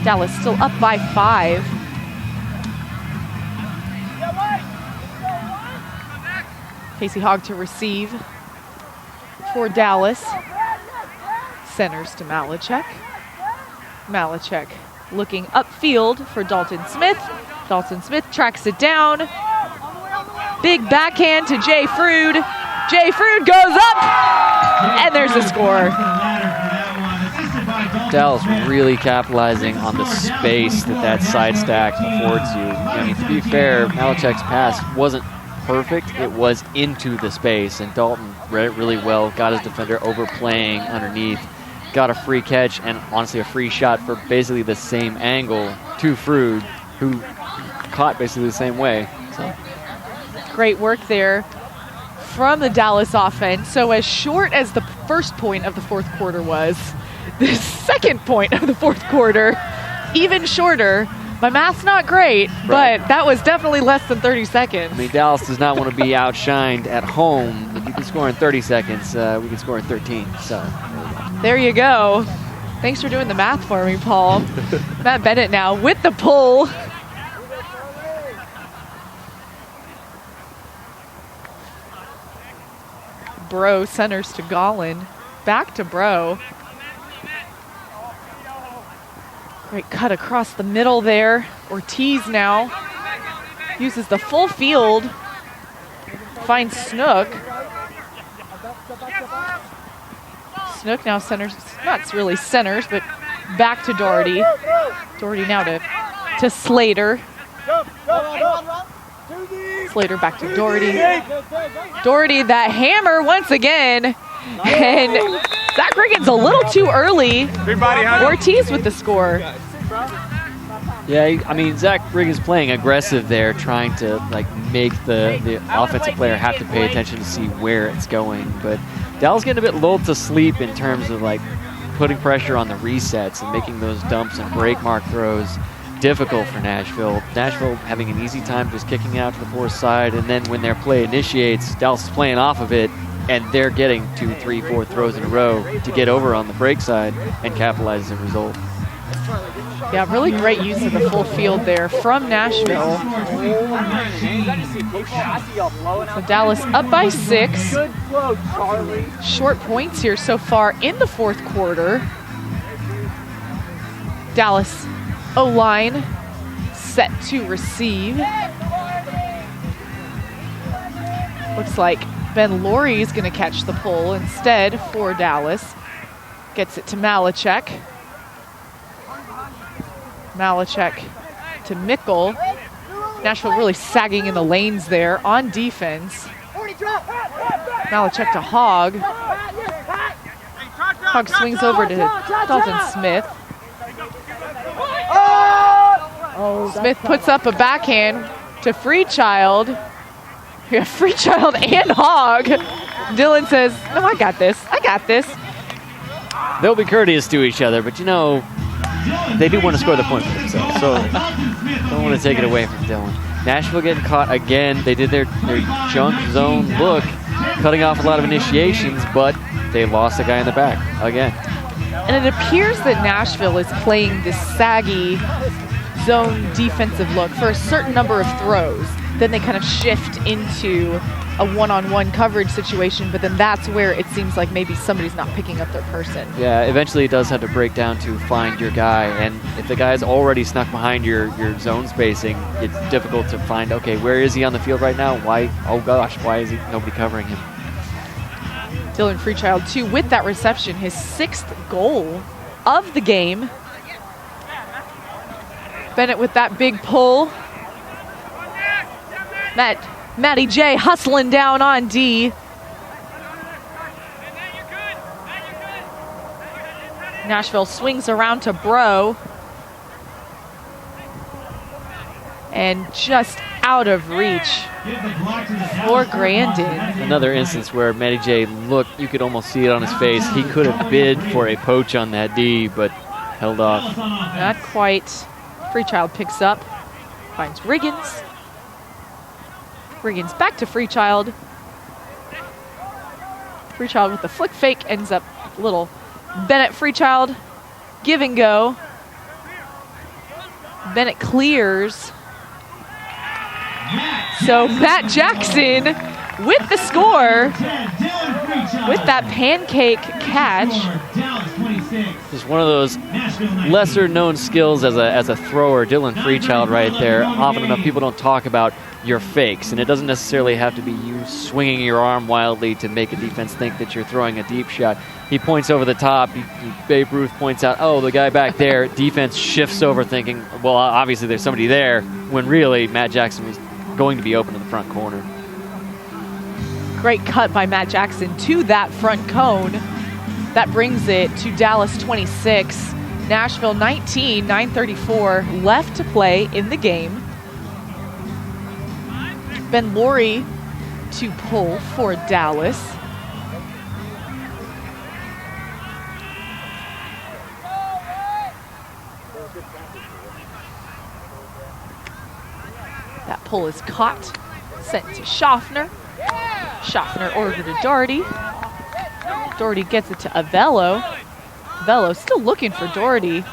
Dallas still up by 5. Casey Hogg to receive for Dallas. Centers to Malachek. Malachek looking upfield for Dalton Smith. Dalton Smith tracks it down. Big backhand to Jay Frood. Jay Frood goes up, and there's a score. Dallas really capitalizing on the space that side stack affords you. I mean, to be fair, Malachek's pass wasn't perfect. It was into the space, and Dalton read it really well, got his defender overplaying underneath, got a free catch, and honestly a free shot for basically the same angle to Frood, who caught basically the same way. So Great work there from the Dallas offense. So as short as the first point of the fourth quarter was, the second point of the fourth quarter, even shorter. My math's not great, but that was definitely less than 30 seconds. I mean, Dallas does not want to be outshined at home. If you can score in 30 seconds, we can score in 13. So there you go. Thanks for doing the math for me, Paul. Matt Bennett now with the pull. Bro centers to Gollin. Back to Bro. Great cut across the middle there. Ortiz now uses the full field. Finds Snook. Snook now centers, not really centers, but back to Doherty. Doherty now to Slater. Slater back to Doherty. Doherty, that hammer once again. And Zach Riggins a little too early. Ortiz with the score. Yeah, I mean, Zach Riggins playing aggressive there, trying to like make the offensive player have to pay attention to see where it's going. But Dallas getting a bit lulled to sleep in terms of like putting pressure on the resets and making those dumps and break mark throws difficult for Nashville. Nashville having an easy time just kicking out to the force side, and then when their play initiates, Dallas is playing off of it, and they're getting 2, 3, 4 throws in a row to get over on the break side and capitalize as a result. Yeah, really great use of the full field there from Nashville. So Dallas up by 6. Short points here so far in the fourth quarter. Dallas O-line set to receive. Looks like Ben Laurie is going to catch the pull instead for Dallas. Gets it to Malachek. Malachek to Mickle. Nashville really sagging in the lanes there on defense. Malachek to Hogg. Hogg swings over to Dalton Smith. Smith puts up a backhand to Freechild. We have Freechild and Hogg. Dylan says, no, I got this. I got this. They'll be courteous to each other, but you know, they do want to score the point for themselves, so don't want to take it away from Dylan. Nashville getting caught again. They did their junk zone look, cutting off a lot of initiations, but they lost a guy in the back again. And it appears that Nashville is playing this saggy zone defensive look for a certain number of throws. Then they kind of shift into a one-on-one coverage situation, but then that's where it seems like maybe somebody's not picking up their person. Yeah, eventually it does have to break down to find your guy, and if the guy's already snuck behind your zone spacing, it's difficult to find, okay, where is he on the field right now? Why, oh gosh, why is nobody covering him? Dylan Freechild, too, with that reception, his 6th goal of the game. Bennett with that big pull. Matty J hustling down on D. Nashville swings around to Bro. And just out of reach for Grandin. Another instance where Matty J looked, you could almost see it on his face. He could have bid for a poach on that D, but held off. Not quite. Freechild picks up, finds Riggins. Riggins back to Freechild. Freechild with the flick fake ends up little Bennett Freechild give and go. Bennett clears. So Matt Jackson with the score with that pancake catch. Just one of those lesser known skills as a thrower. Dylan Freechild right there. Often enough people don't talk about your fakes, and it doesn't necessarily have to be you swinging your arm wildly to make a defense think that you're throwing a deep shot. He points over the top. Babe Ruth points out, oh, the guy back there. Defense shifts over thinking, well, obviously there's somebody there, when really Matt Jackson was going to be open in the front corner. Great cut by Matt Jackson to that front cone. That brings it to Dallas 26, Nashville 19, 9:34 left to play in the game. Ben Laurie to pull for Dallas. That pull is caught, sent to Schaffner. Schaffner over to Doherty. Doherty gets it to Avello. Avello still looking for Doherty.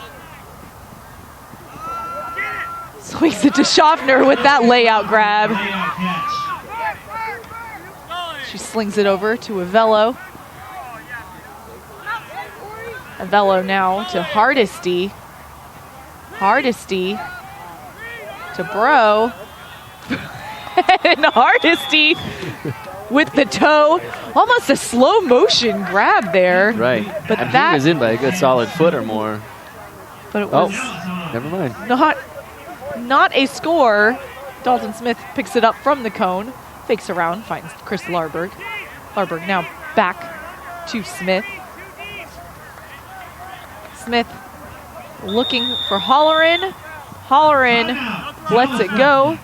Swings it to Schaffner with that layout grab. She slings it over to Avello. Avello now to Hardesty. Hardesty to Bro. And Hardesty with the toe. Almost a slow motion grab there. Right. But and that he was in by a good solid foot or more. But it was never mind. Not a score. Dalton Smith picks it up from the cone. Fakes around, finds Chris Larberg. Larberg now back to Smith. Smith looking for Holleran. Holleran lets it go.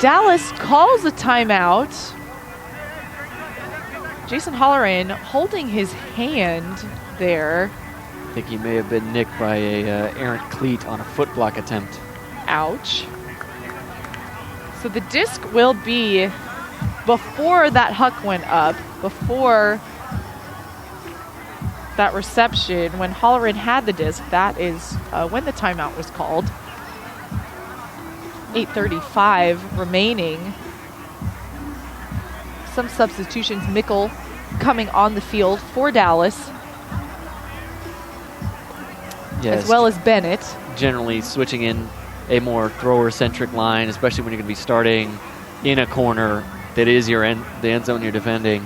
Dallas calls a timeout. Jason Holleran holding his hand there. I think he may have been nicked by a errant cleat on a foot block attempt. Ouch. So the disc will be before that huck went up, before that reception, when Holleran had the disc. That is when the timeout was called. 8:35 remaining. Some substitutions. Mickle coming on the field for Dallas. Yes. As well as Bennett. Generally switching in a more thrower-centric line, especially when you're going to be starting in a corner that is the end zone you're defending.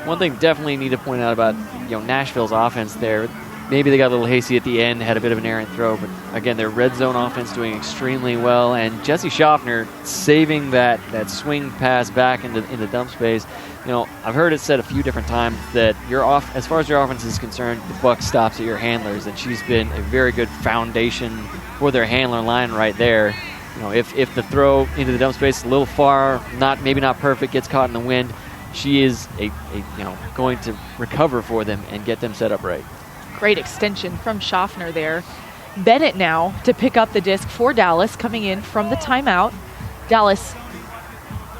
One thing definitely need to point out about Nashville's offense there. Maybe they got a little hasty at the end, had a bit of an errant throw, but again, their red zone offense doing extremely well, and Jesse Schaffner saving that swing pass back into dump space. I've heard it said a few different times that as far as your offense is concerned, the buck stops at your handlers, and she's been a very good foundation for their handler line right there. If the throw into the dump space is a little far, maybe not perfect, gets caught in the wind, she is going to recover for them and get them set up right. Great extension from Schaffner there. Bennett now to pick up the disc for Dallas, coming in from the timeout. Dallas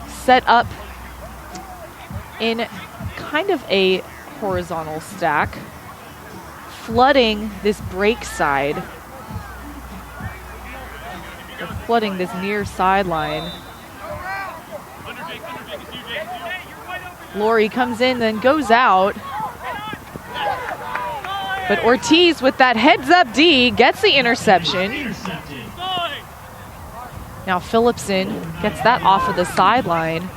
set up in kind of a horizontal stack, flooding this break side. They're flooding this near sideline. Laurie comes in, then goes out. But Ortiz with that heads-up D gets the interception. Now Phillipson gets that off of the sideline.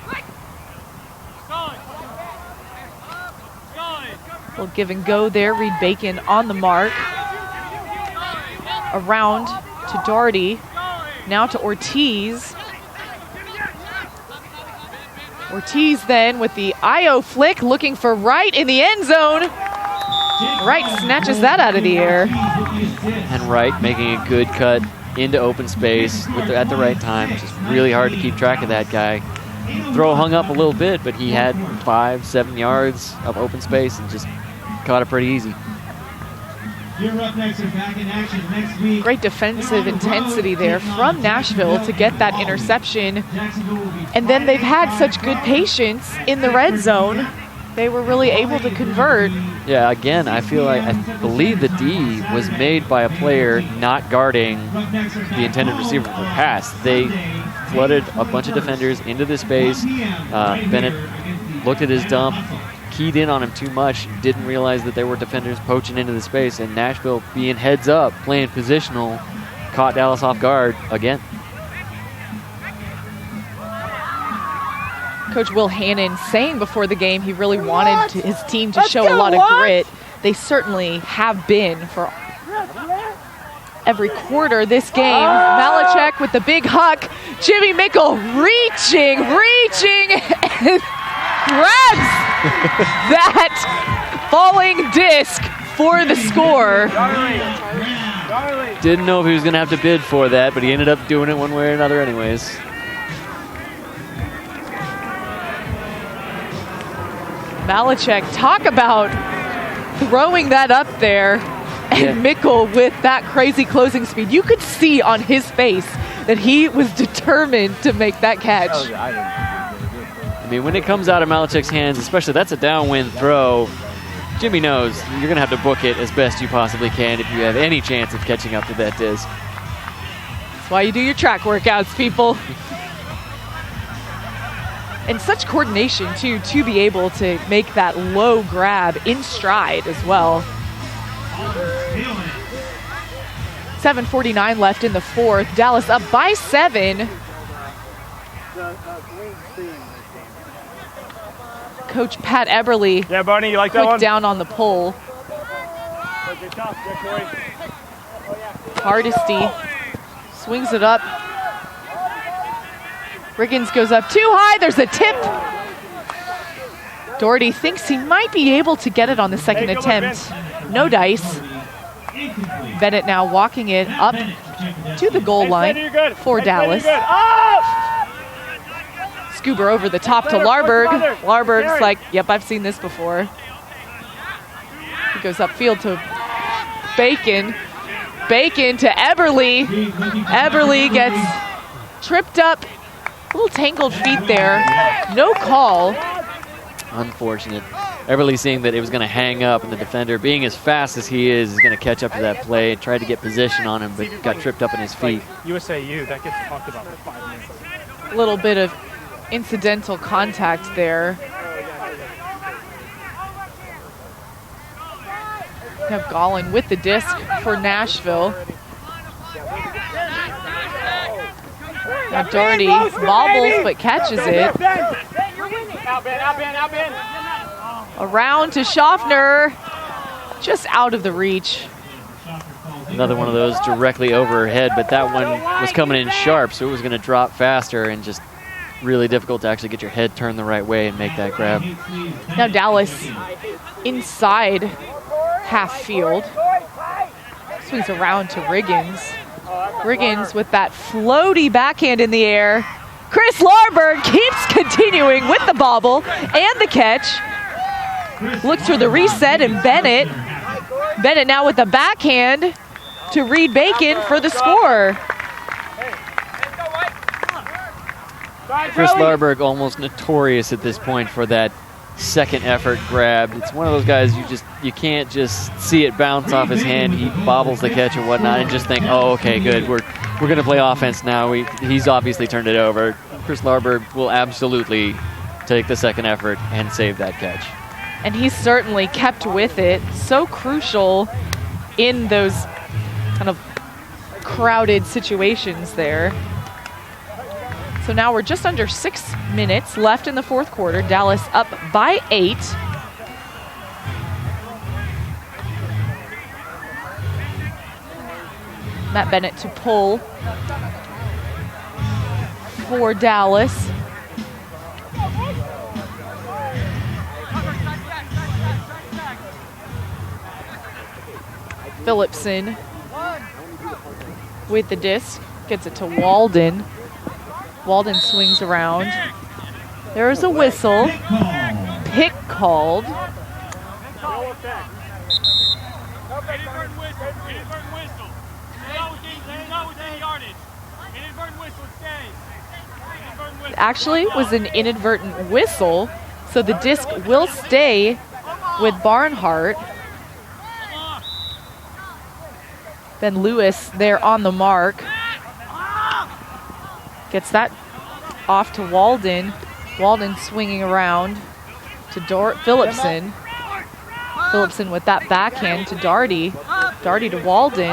Little give and go there. Reed Bacon on the mark. Around to Doherty. Now to Ortiz. Ortiz then with the IO flick, looking for Wright in the end zone. Wright snatches that out of the air. And Wright making a good cut into open space at the right time. It's just really hard to keep track of that guy. Throw hung up a little bit, but he had 5-7 yards of open space and just caught it pretty easy. Your Roughnecks are back in action next week. Great defensive intensity there from Nashville to get that interception. And then they've had such good patience in the red zone. They were really able to convert. Yeah, again, I believe the D was made by a player not guarding the intended receiver for the pass. They flooded a bunch of defenders into the space. Bennett looked at his dump, keyed in on him too much, didn't realize that there were defenders poaching into the space, and Nashville, being heads up, playing positional, caught Dallas off guard again. Coach Will Hannon saying before the game he really wanted his team to show a lot of grit. They certainly have been for every quarter this game. Malachek with the big huck. Jimmy Mickle reaching, and grabs that falling disc for the score. Didn't know if he was going to have to bid for that, but he ended up doing it one way or another anyways. Malachek, talk about throwing that up there, and Mickle with that crazy closing speed. You could see on his face that he was determined to make that catch. I mean, when it comes out of Malachek's hands, especially that's a downwind throw, Jimmy knows you're going to have to book it as best you possibly can if you have any chance of catching up to that disc. That's why you do your track workouts, people. And such coordination, too, to be able to make that low grab in stride as well. 7:49 left in the fourth. Dallas up by 7. Coach Pat Eberly. Yeah, Barney, you like that quick one? down on the pole. Hardesty swings it up. Riggins goes up too high. There's a tip. Doherty thinks he might be able to get it on the second attempt. No dice. Bennett now walking it up to the goal line for Dallas. Scuba over the top to Larberg. Larberg's like, yep, I've seen this before. He goes upfield to Bacon. Bacon to Eberly. Eberly gets tripped up. A little tangled feet there. No call. Unfortunate. Eberly seeing that it was going to hang up, and the defender, being as fast as he is going to catch up to that play and tried to get position on him, but got tripped up in his feet. USAU, that gets talked about for 5 minutes. A little bit of incidental contact there. We have Gollin with the disc for Nashville. Now Doherty bobbles but catches it. Around to Schaffner. Just out of the reach. Another one of those directly over her head, but that one was coming in sharp, so it was going to drop faster and just really difficult to actually get your head turned the right way and make that grab. Now Dallas inside half field. Swings around to Riggins. Riggins with that floaty backhand in the air. Chris Larberg keeps continuing with the bobble and the catch. Looks for the reset, and Bennett. Bennett now with the backhand to Reed Bacon for the score. Chris Larberg almost notorious at this point for that second effort grab. It's one of those guys you can't just see it bounce off his hand. He bobbles the catch and whatnot and just think, oh, okay, good. We're going to play offense now. He's obviously turned it over. Chris Larberg will absolutely take the second effort and save that catch. And he's certainly kept with it. So crucial in those kind of crowded situations there. So now we're just under 6 minutes left in the fourth quarter. Dallas up by 8. Matt Bennett to pull for Dallas. Phillipson with the disc, gets it to Walden. Walden swings around. There's a whistle. Pick called. Actually was an inadvertent whistle, so the disc will stay with Barnhart. Ben Lewis there on the mark. Gets that off to Walden. Walden swinging around to Phillipson. Phillipson with that backhand to Darty. Darty to Walden.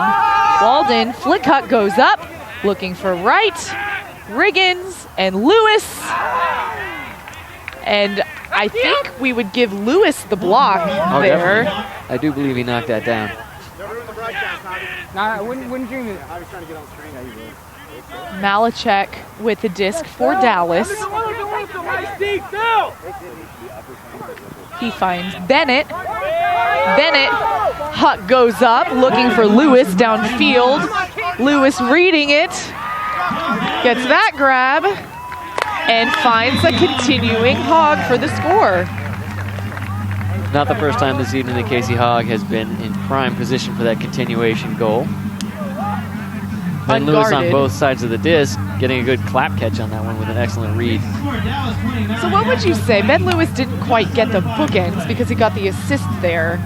Walden, flick cut goes up. Looking for right. Riggins and Lewis. And I think we would give Lewis the block there. Definitely. I do believe he knocked that down. Nah, I wouldn't dream it. I was trying to get on screen. Malachek with the disc for Dallas. He finds Bennett. Bennett, Huck goes up looking for Lewis downfield. Lewis reading it, gets that grab, and finds a continuing Hogg for the score. Not the first time this evening that Casey Hogg has been in prime position for that continuation goal. And Lewis on both sides of the disc, getting a good clap catch on that one with an excellent read. So what would you say? Ben Lewis didn't quite get the bookends because he got the assist there.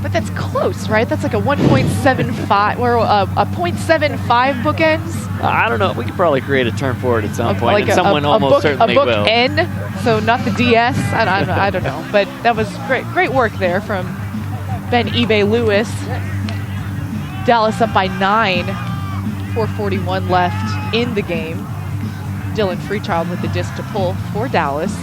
But that's close, right? That's like a 1.75 or a 0.75 bookends. I don't know. We could probably create a term for it at some point, like and someone almost certainly will. A will. book N, so not the DS. I don't know. But that was great work there from Ben eBay Lewis. Dallas up by 9. 4:41 left in the game. Dylan Freechild with the disc to pull for Dallas.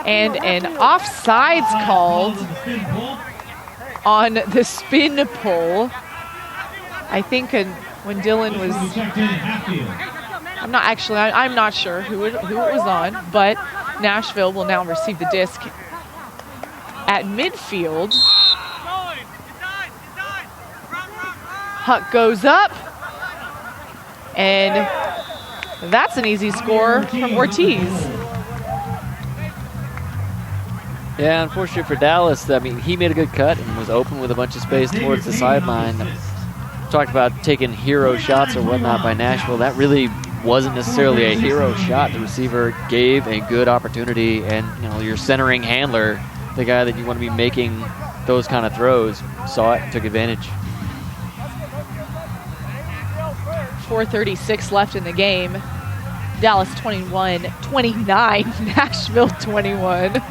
And an offsides called on the spin pull. I think when Dylan was, I'm not sure who it was on, but Nashville will now receive the disc at midfield. Huck goes up, and that's an easy score from Ortiz. Yeah, unfortunately for Dallas, I mean, he made a good cut and was open with a bunch of space towards the sideline. Talked about taking hero shots or whatnot by Nashville. That really wasn't necessarily a hero shot. The receiver gave a good opportunity, and your centering handler, the guy that you want to be making those kind of throws, saw it and took advantage. 4:36 left in the game. Dallas 29, Nashville 21.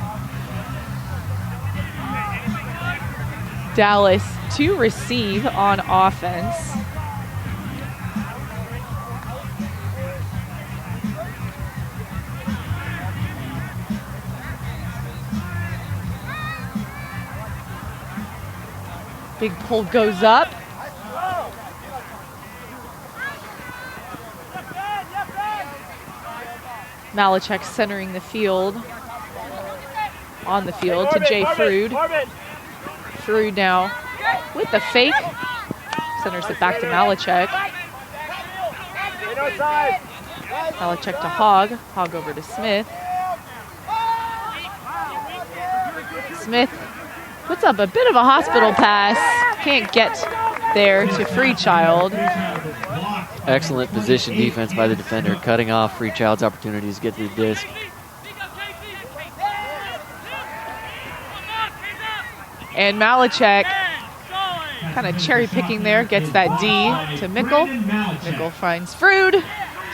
Dallas to receive on offense. Big pull goes up. Malachek centering the field, on the field to Jay Frood. Frood now with the fake, centers it back to Malachek. Malachek to Hogg, Hogg over to Smith. Smith puts up a bit of a hospital pass, can't get there to Freechild. Excellent position defense by the defender, cutting off Freechild's opportunities to get to the disc. And Malachek kind of cherry picking there, gets that D to Mickle. Mickle finds Frood,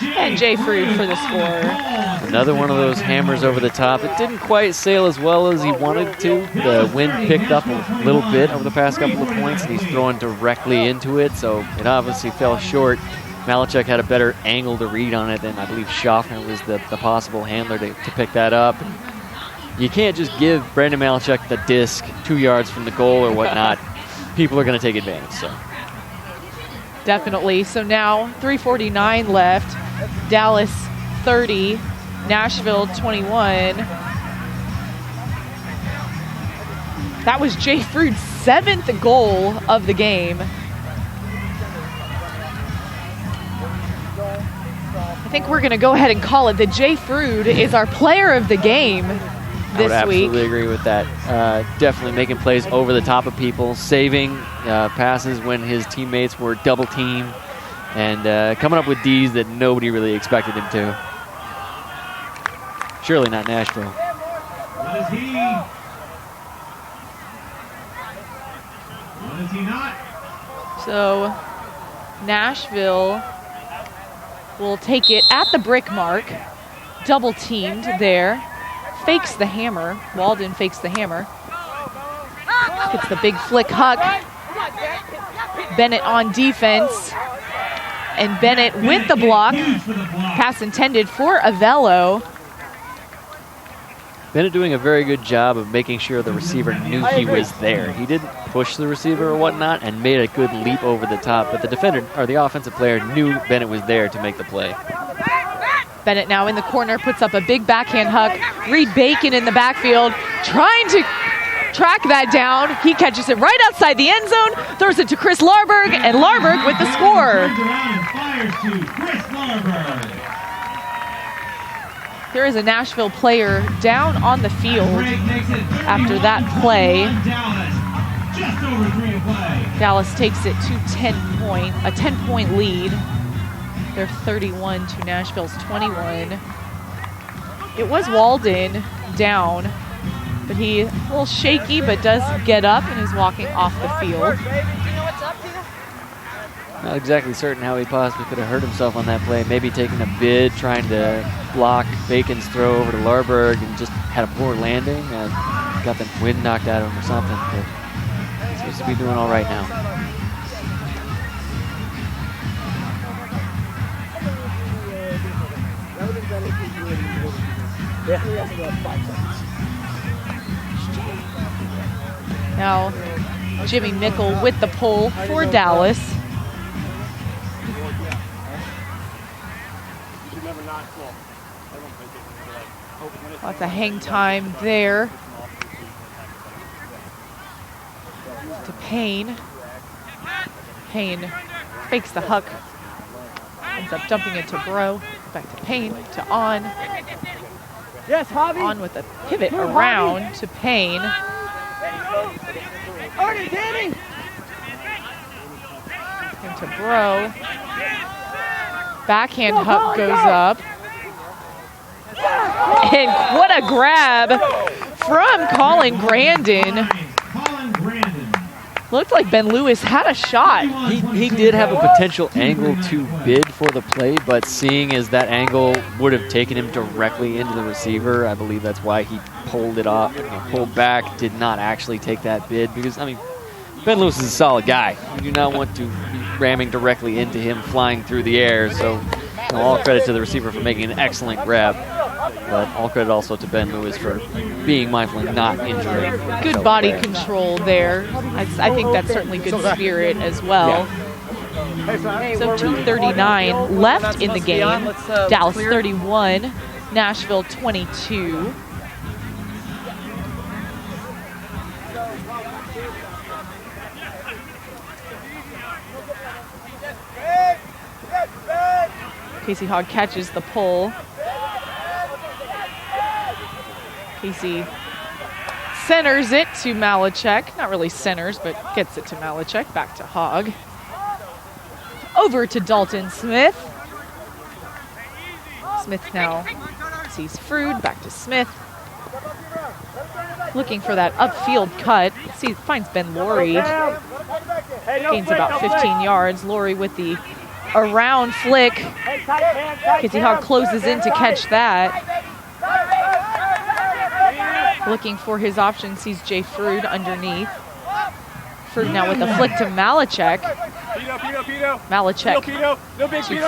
and Jay Frood for the score. Another one of those hammers over the top. It didn't quite sail as well as he wanted to. The wind picked up a little bit over the past couple of points, and he's throwing directly into it, so it obviously fell short. Malachek had a better angle to read on it than I believe Schaffner was the possible handler to pick that up. You can't just give Brandon Malachek the disc 2 yards from the goal or whatnot. People are going to take advantage. So definitely. So now 3:49 left. Dallas 30, Nashville 21. That was Jay Frood's 7th goal of the game. I think we're going to go ahead and call it that Jay Frood is our player of the game this week. I would absolutely agree with that. Definitely making plays over the top of people, saving passes when his teammates were double teamed, and coming up with Ds that nobody really expected him to. Surely not Nashville. What is he? What is he not? So Nashville will take it at the brick mark. Double teamed there. Fakes the hammer. Walden fakes the hammer. Gets the big flick Huck. Bennett on defense. And Bennett with the block. Pass intended for Avello. Bennett doing a very good job of making sure the receiver knew he was there. He didn't push the receiver or whatnot and made a good leap over the top, but the defender or the offensive player knew Bennett was there to make the play. Bennett now in the corner, puts up a big backhand hook. Reed Bacon in the backfield, trying to track that down. He catches it right outside the end zone, throws it to Chris Larberg, and Larberg with the score. There is a Nashville player down on the field after that play. Dallas takes it to a 10-point lead. They're 31 to Nashville's 21. It was Walden down, but he a little shaky, but does get up and is walking off the field. Not exactly certain how he possibly could have hurt himself on that play. Maybe taking a bid, trying to block Bacon's throw over to Larberg and just had a poor landing. Got the wind knocked out of him or something. But seems to be doing all right now. Now Jimmy Mickle with the pull for Dallas. Lots of hang time there to Payne. Payne fakes the huck, ends up dumping it to Bro. Back to Payne, to On. Yes, Javi. On with a pivot around to Payne. Into Bro. Backhand hook goes up. And what a grab from Colin Grandin. Looked like Ben Lewis had a shot. He did have a potential angle to bid for the play, but seeing as that angle would have taken him directly into the receiver, I believe that's why he pulled it off, pulled back, did not actually take that bid, because, I mean, Ben Lewis is a solid guy. You do not want to be ramming directly into him flying through the air, so all credit to the receiver for making an excellent grab, but all credit also to Ben Lewis for being mindful and not injuring. Good body control there. I think that's certainly good spirit as well. Yeah. So 2:39 left in the game. Dallas 31, Nashville 22. Casey Hogg catches the pull. Casey centers it to Malachek. Not really centers, but gets it to Malachek. Back to Hogg. Over to Dalton Smith. Smith now sees Frood. Back to Smith. Looking for that upfield cut. Finds Ben Laurie. Gains about 15 yards. Laurie with the around flick. Casey Hogg closes in to catch that. Looking for his option, sees Jay Frood underneath. Frood now with a flick to Malachek. Malachek to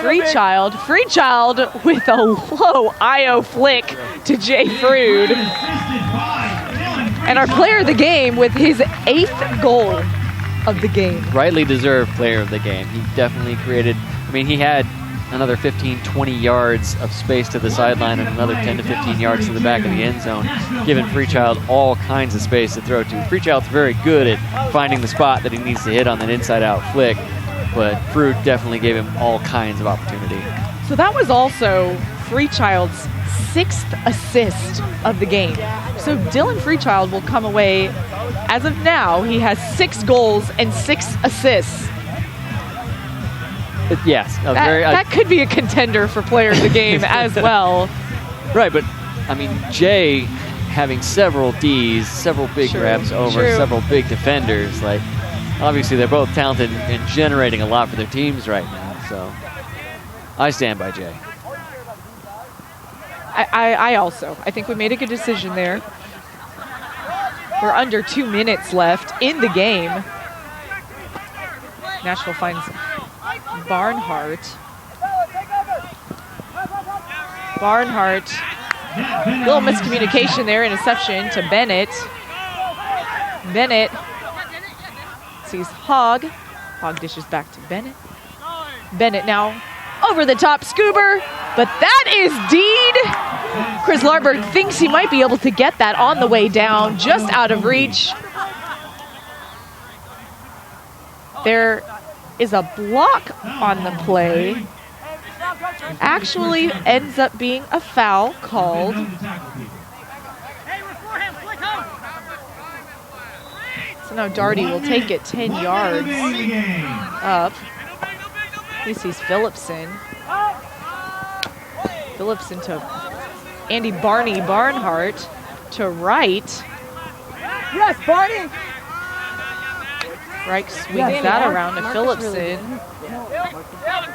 Freechild. Freechild with a low IO flick to Jay Frood. And our player of the game with his 8th goal of the game. Rightly deserved player of the game. He definitely created, I mean, he had another 15, 20 yards of space to the sideline and another 10 to 15 yards to the back of the end zone, giving Freechild all kinds of space to throw to. Freechild's very good at finding the spot that he needs to hit on that inside-out flick, but Frood definitely gave him all kinds of opportunity. So that was also Freechild's 6th assist of the game. So Dylan Freechild will come away, as of now, he has 6 goals and 6 assists. Yes. That could be a contender for player of the game as well. Right, but, I mean, Jay having several Ds, several big grabs over several big defenders, like, obviously they're both talented and generating a lot for their teams right now, so I stand by Jay. I think we made a good decision there. We're under 2 minutes left in the game. Nashville finds Barnhart. Little miscommunication there, interception to Bennett. Bennett sees Hogg. Hogg dishes back to Bennett. Bennett now over the top, Scuber. But that is Deed. Chris Larberg thinks he might be able to get that on the way down, just out of reach. There is a block on the play. Actually ends up being a foul called. So now Darty will take it 10 yards up. He sees Phillipson. Phillipson to Andy Barney Barnhart to right. Yes, Barney! Right swings that around to Phillipson.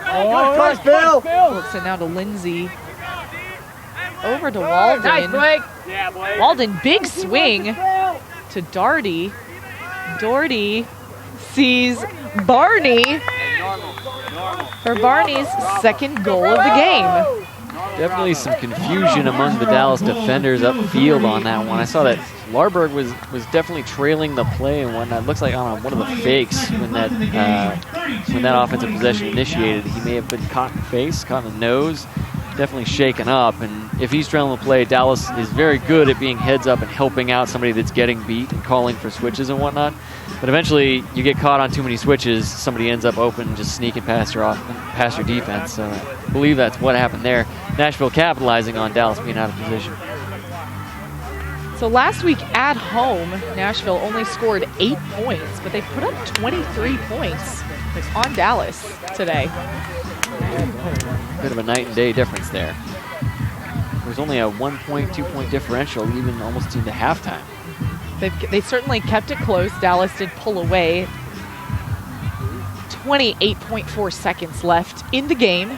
Oh, Bill! Phillipson now to Lindsay. Over to Walden. Nice, Blake! Walden, big swing to Darty. Doherty sees Barney for Barney's second goal of the game. Definitely some confusion among the Dallas defenders upfield on that one. I saw that Larberg was definitely trailing the play and whatnot. It looks like on one of the fakes when that offensive possession initiated, he may have been caught in the face, caught in the nose, definitely shaken up. And if he's trailing the play, Dallas is very good at being heads up and helping out somebody that's getting beat and calling for switches and whatnot. But eventually, you get caught on too many switches, somebody ends up open, just sneaking past your defense. So I believe that's what happened there. Nashville capitalizing on Dallas being out of position. So last week at home, Nashville only scored 8 points, but they put up 23 points on Dallas today. Bit of a night and day difference there. There's only a 1-point, 2-point differential, even almost into halftime. They certainly kept it close. Dallas did pull away. 28.4 seconds left in the game.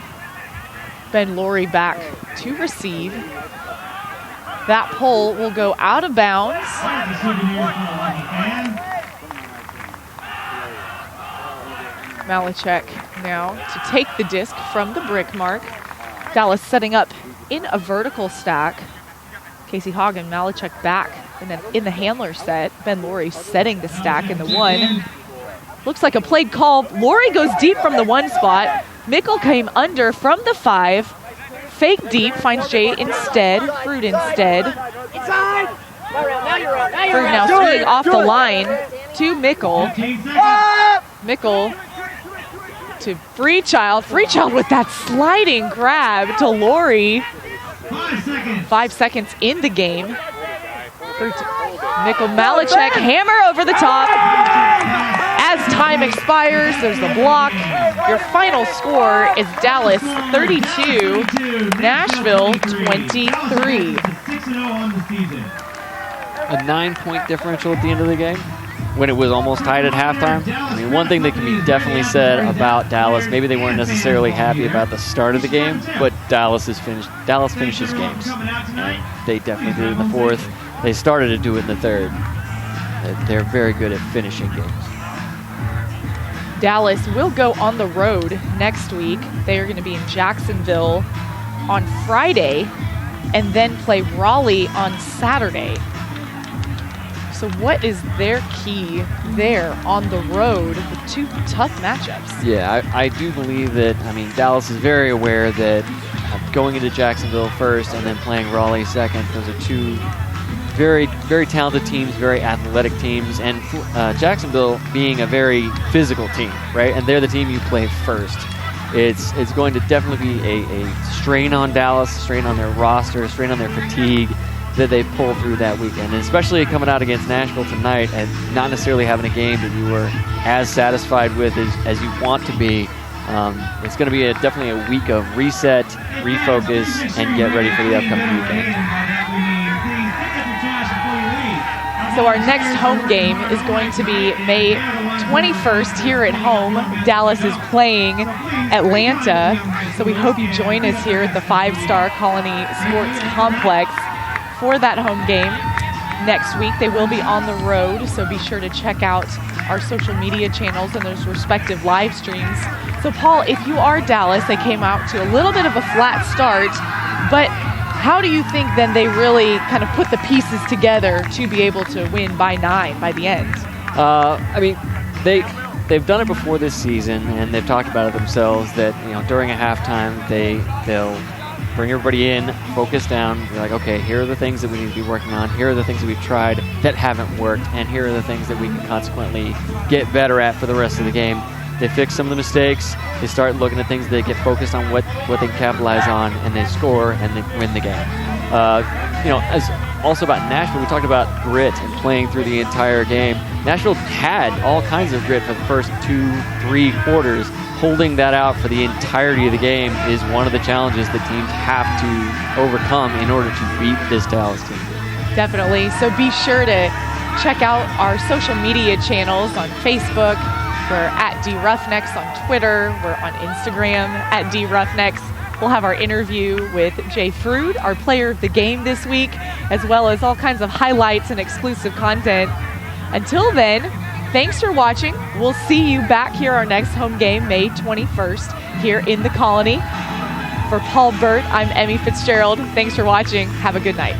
Ben Laurie back to receive. That pull will go out of bounds. Malachek now to take the disc from the brick mark. Dallas setting up in a vertical stack. Casey Hagen, Malachek back, and then in the handler set, Ben Laurie setting the stack in the 1. Looks like a played call. Laurie goes deep from the 1 spot. Mickle came under from the 5. Fake deep, finds Jay instead, Fruit instead. Fruit now swinging off the line to Mickle. Mickle to Freechild. Freechild with that sliding grab to Laurie. 5 seconds in the game. Mickle Malachek, hammer over the top. As time expires, there's the block. Your final score is Dallas 32, Nashville 23. A 9-point differential at the end of the game when it was almost tied at halftime. I mean, one thing that can be definitely said about Dallas, maybe they weren't necessarily happy about the start of the game, but Dallas finishes games. And they definitely did it in the 4th. They started to do it in the 3rd. They're very good at finishing games. Dallas will go on the road next week. They are going to be in Jacksonville on Friday and then play Raleigh on Saturday. So what is their key there on the road with 2 tough matchups? Yeah, I do believe that, Dallas is very aware that going into Jacksonville first and then playing Raleigh second, those are 2 very, very talented teams, very athletic teams, and Jacksonville being a very physical team, right? And they're the team you play first. It's going to definitely be a strain on Dallas, strain on their roster, strain on their fatigue that they pull through that weekend, and especially coming out against Nashville tonight and not necessarily having a game that you were as satisfied with as you want to be. It's going to be definitely a week of reset, refocus, and get ready for the upcoming weekend. So our next home game is going to be May 21st here at home. Dallas is playing Atlanta. So we hope you join us here at the 5-Star Colony Sports Complex for that home game. Next week they will be on the road, so be sure to check out our social media channels and those respective live streams. So Paul, if you are Dallas, they came out to a little bit of a flat start, but how do you think then they really kind of put the pieces together to be able to win by 9 by the end? They've done it before this season, and they've talked about it themselves that during a halftime they'll bring everybody in, focus down, be like, okay, here are the things that we need to be working on, here are the things that we've tried that haven't worked, and here are the things that we can consequently get better at for the rest of the game. They fix some of the mistakes, they start looking at things, they get focused on what they can capitalize on, and they score and they win the game. As also about Nashville, we talked about grit and playing through the entire game. Nashville had all kinds of grit for the first 2-3 quarters. Holding that out for the entirety of the game is one of the challenges that teams have to overcome in order to beat this Dallas team. Definitely. So be sure to check out our social media channels on Facebook. We're at @DRoughnecks on Twitter. We're on Instagram @DRoughnecks. We'll have our interview with Jay Frood, our player of the game this week, as well as all kinds of highlights and exclusive content. Until then, thanks for watching. We'll see you back here our next home game, May 21st, here in the Colony. For Paul Burt, I'm Emmy Fitzgerald. Thanks for watching. Have a good night.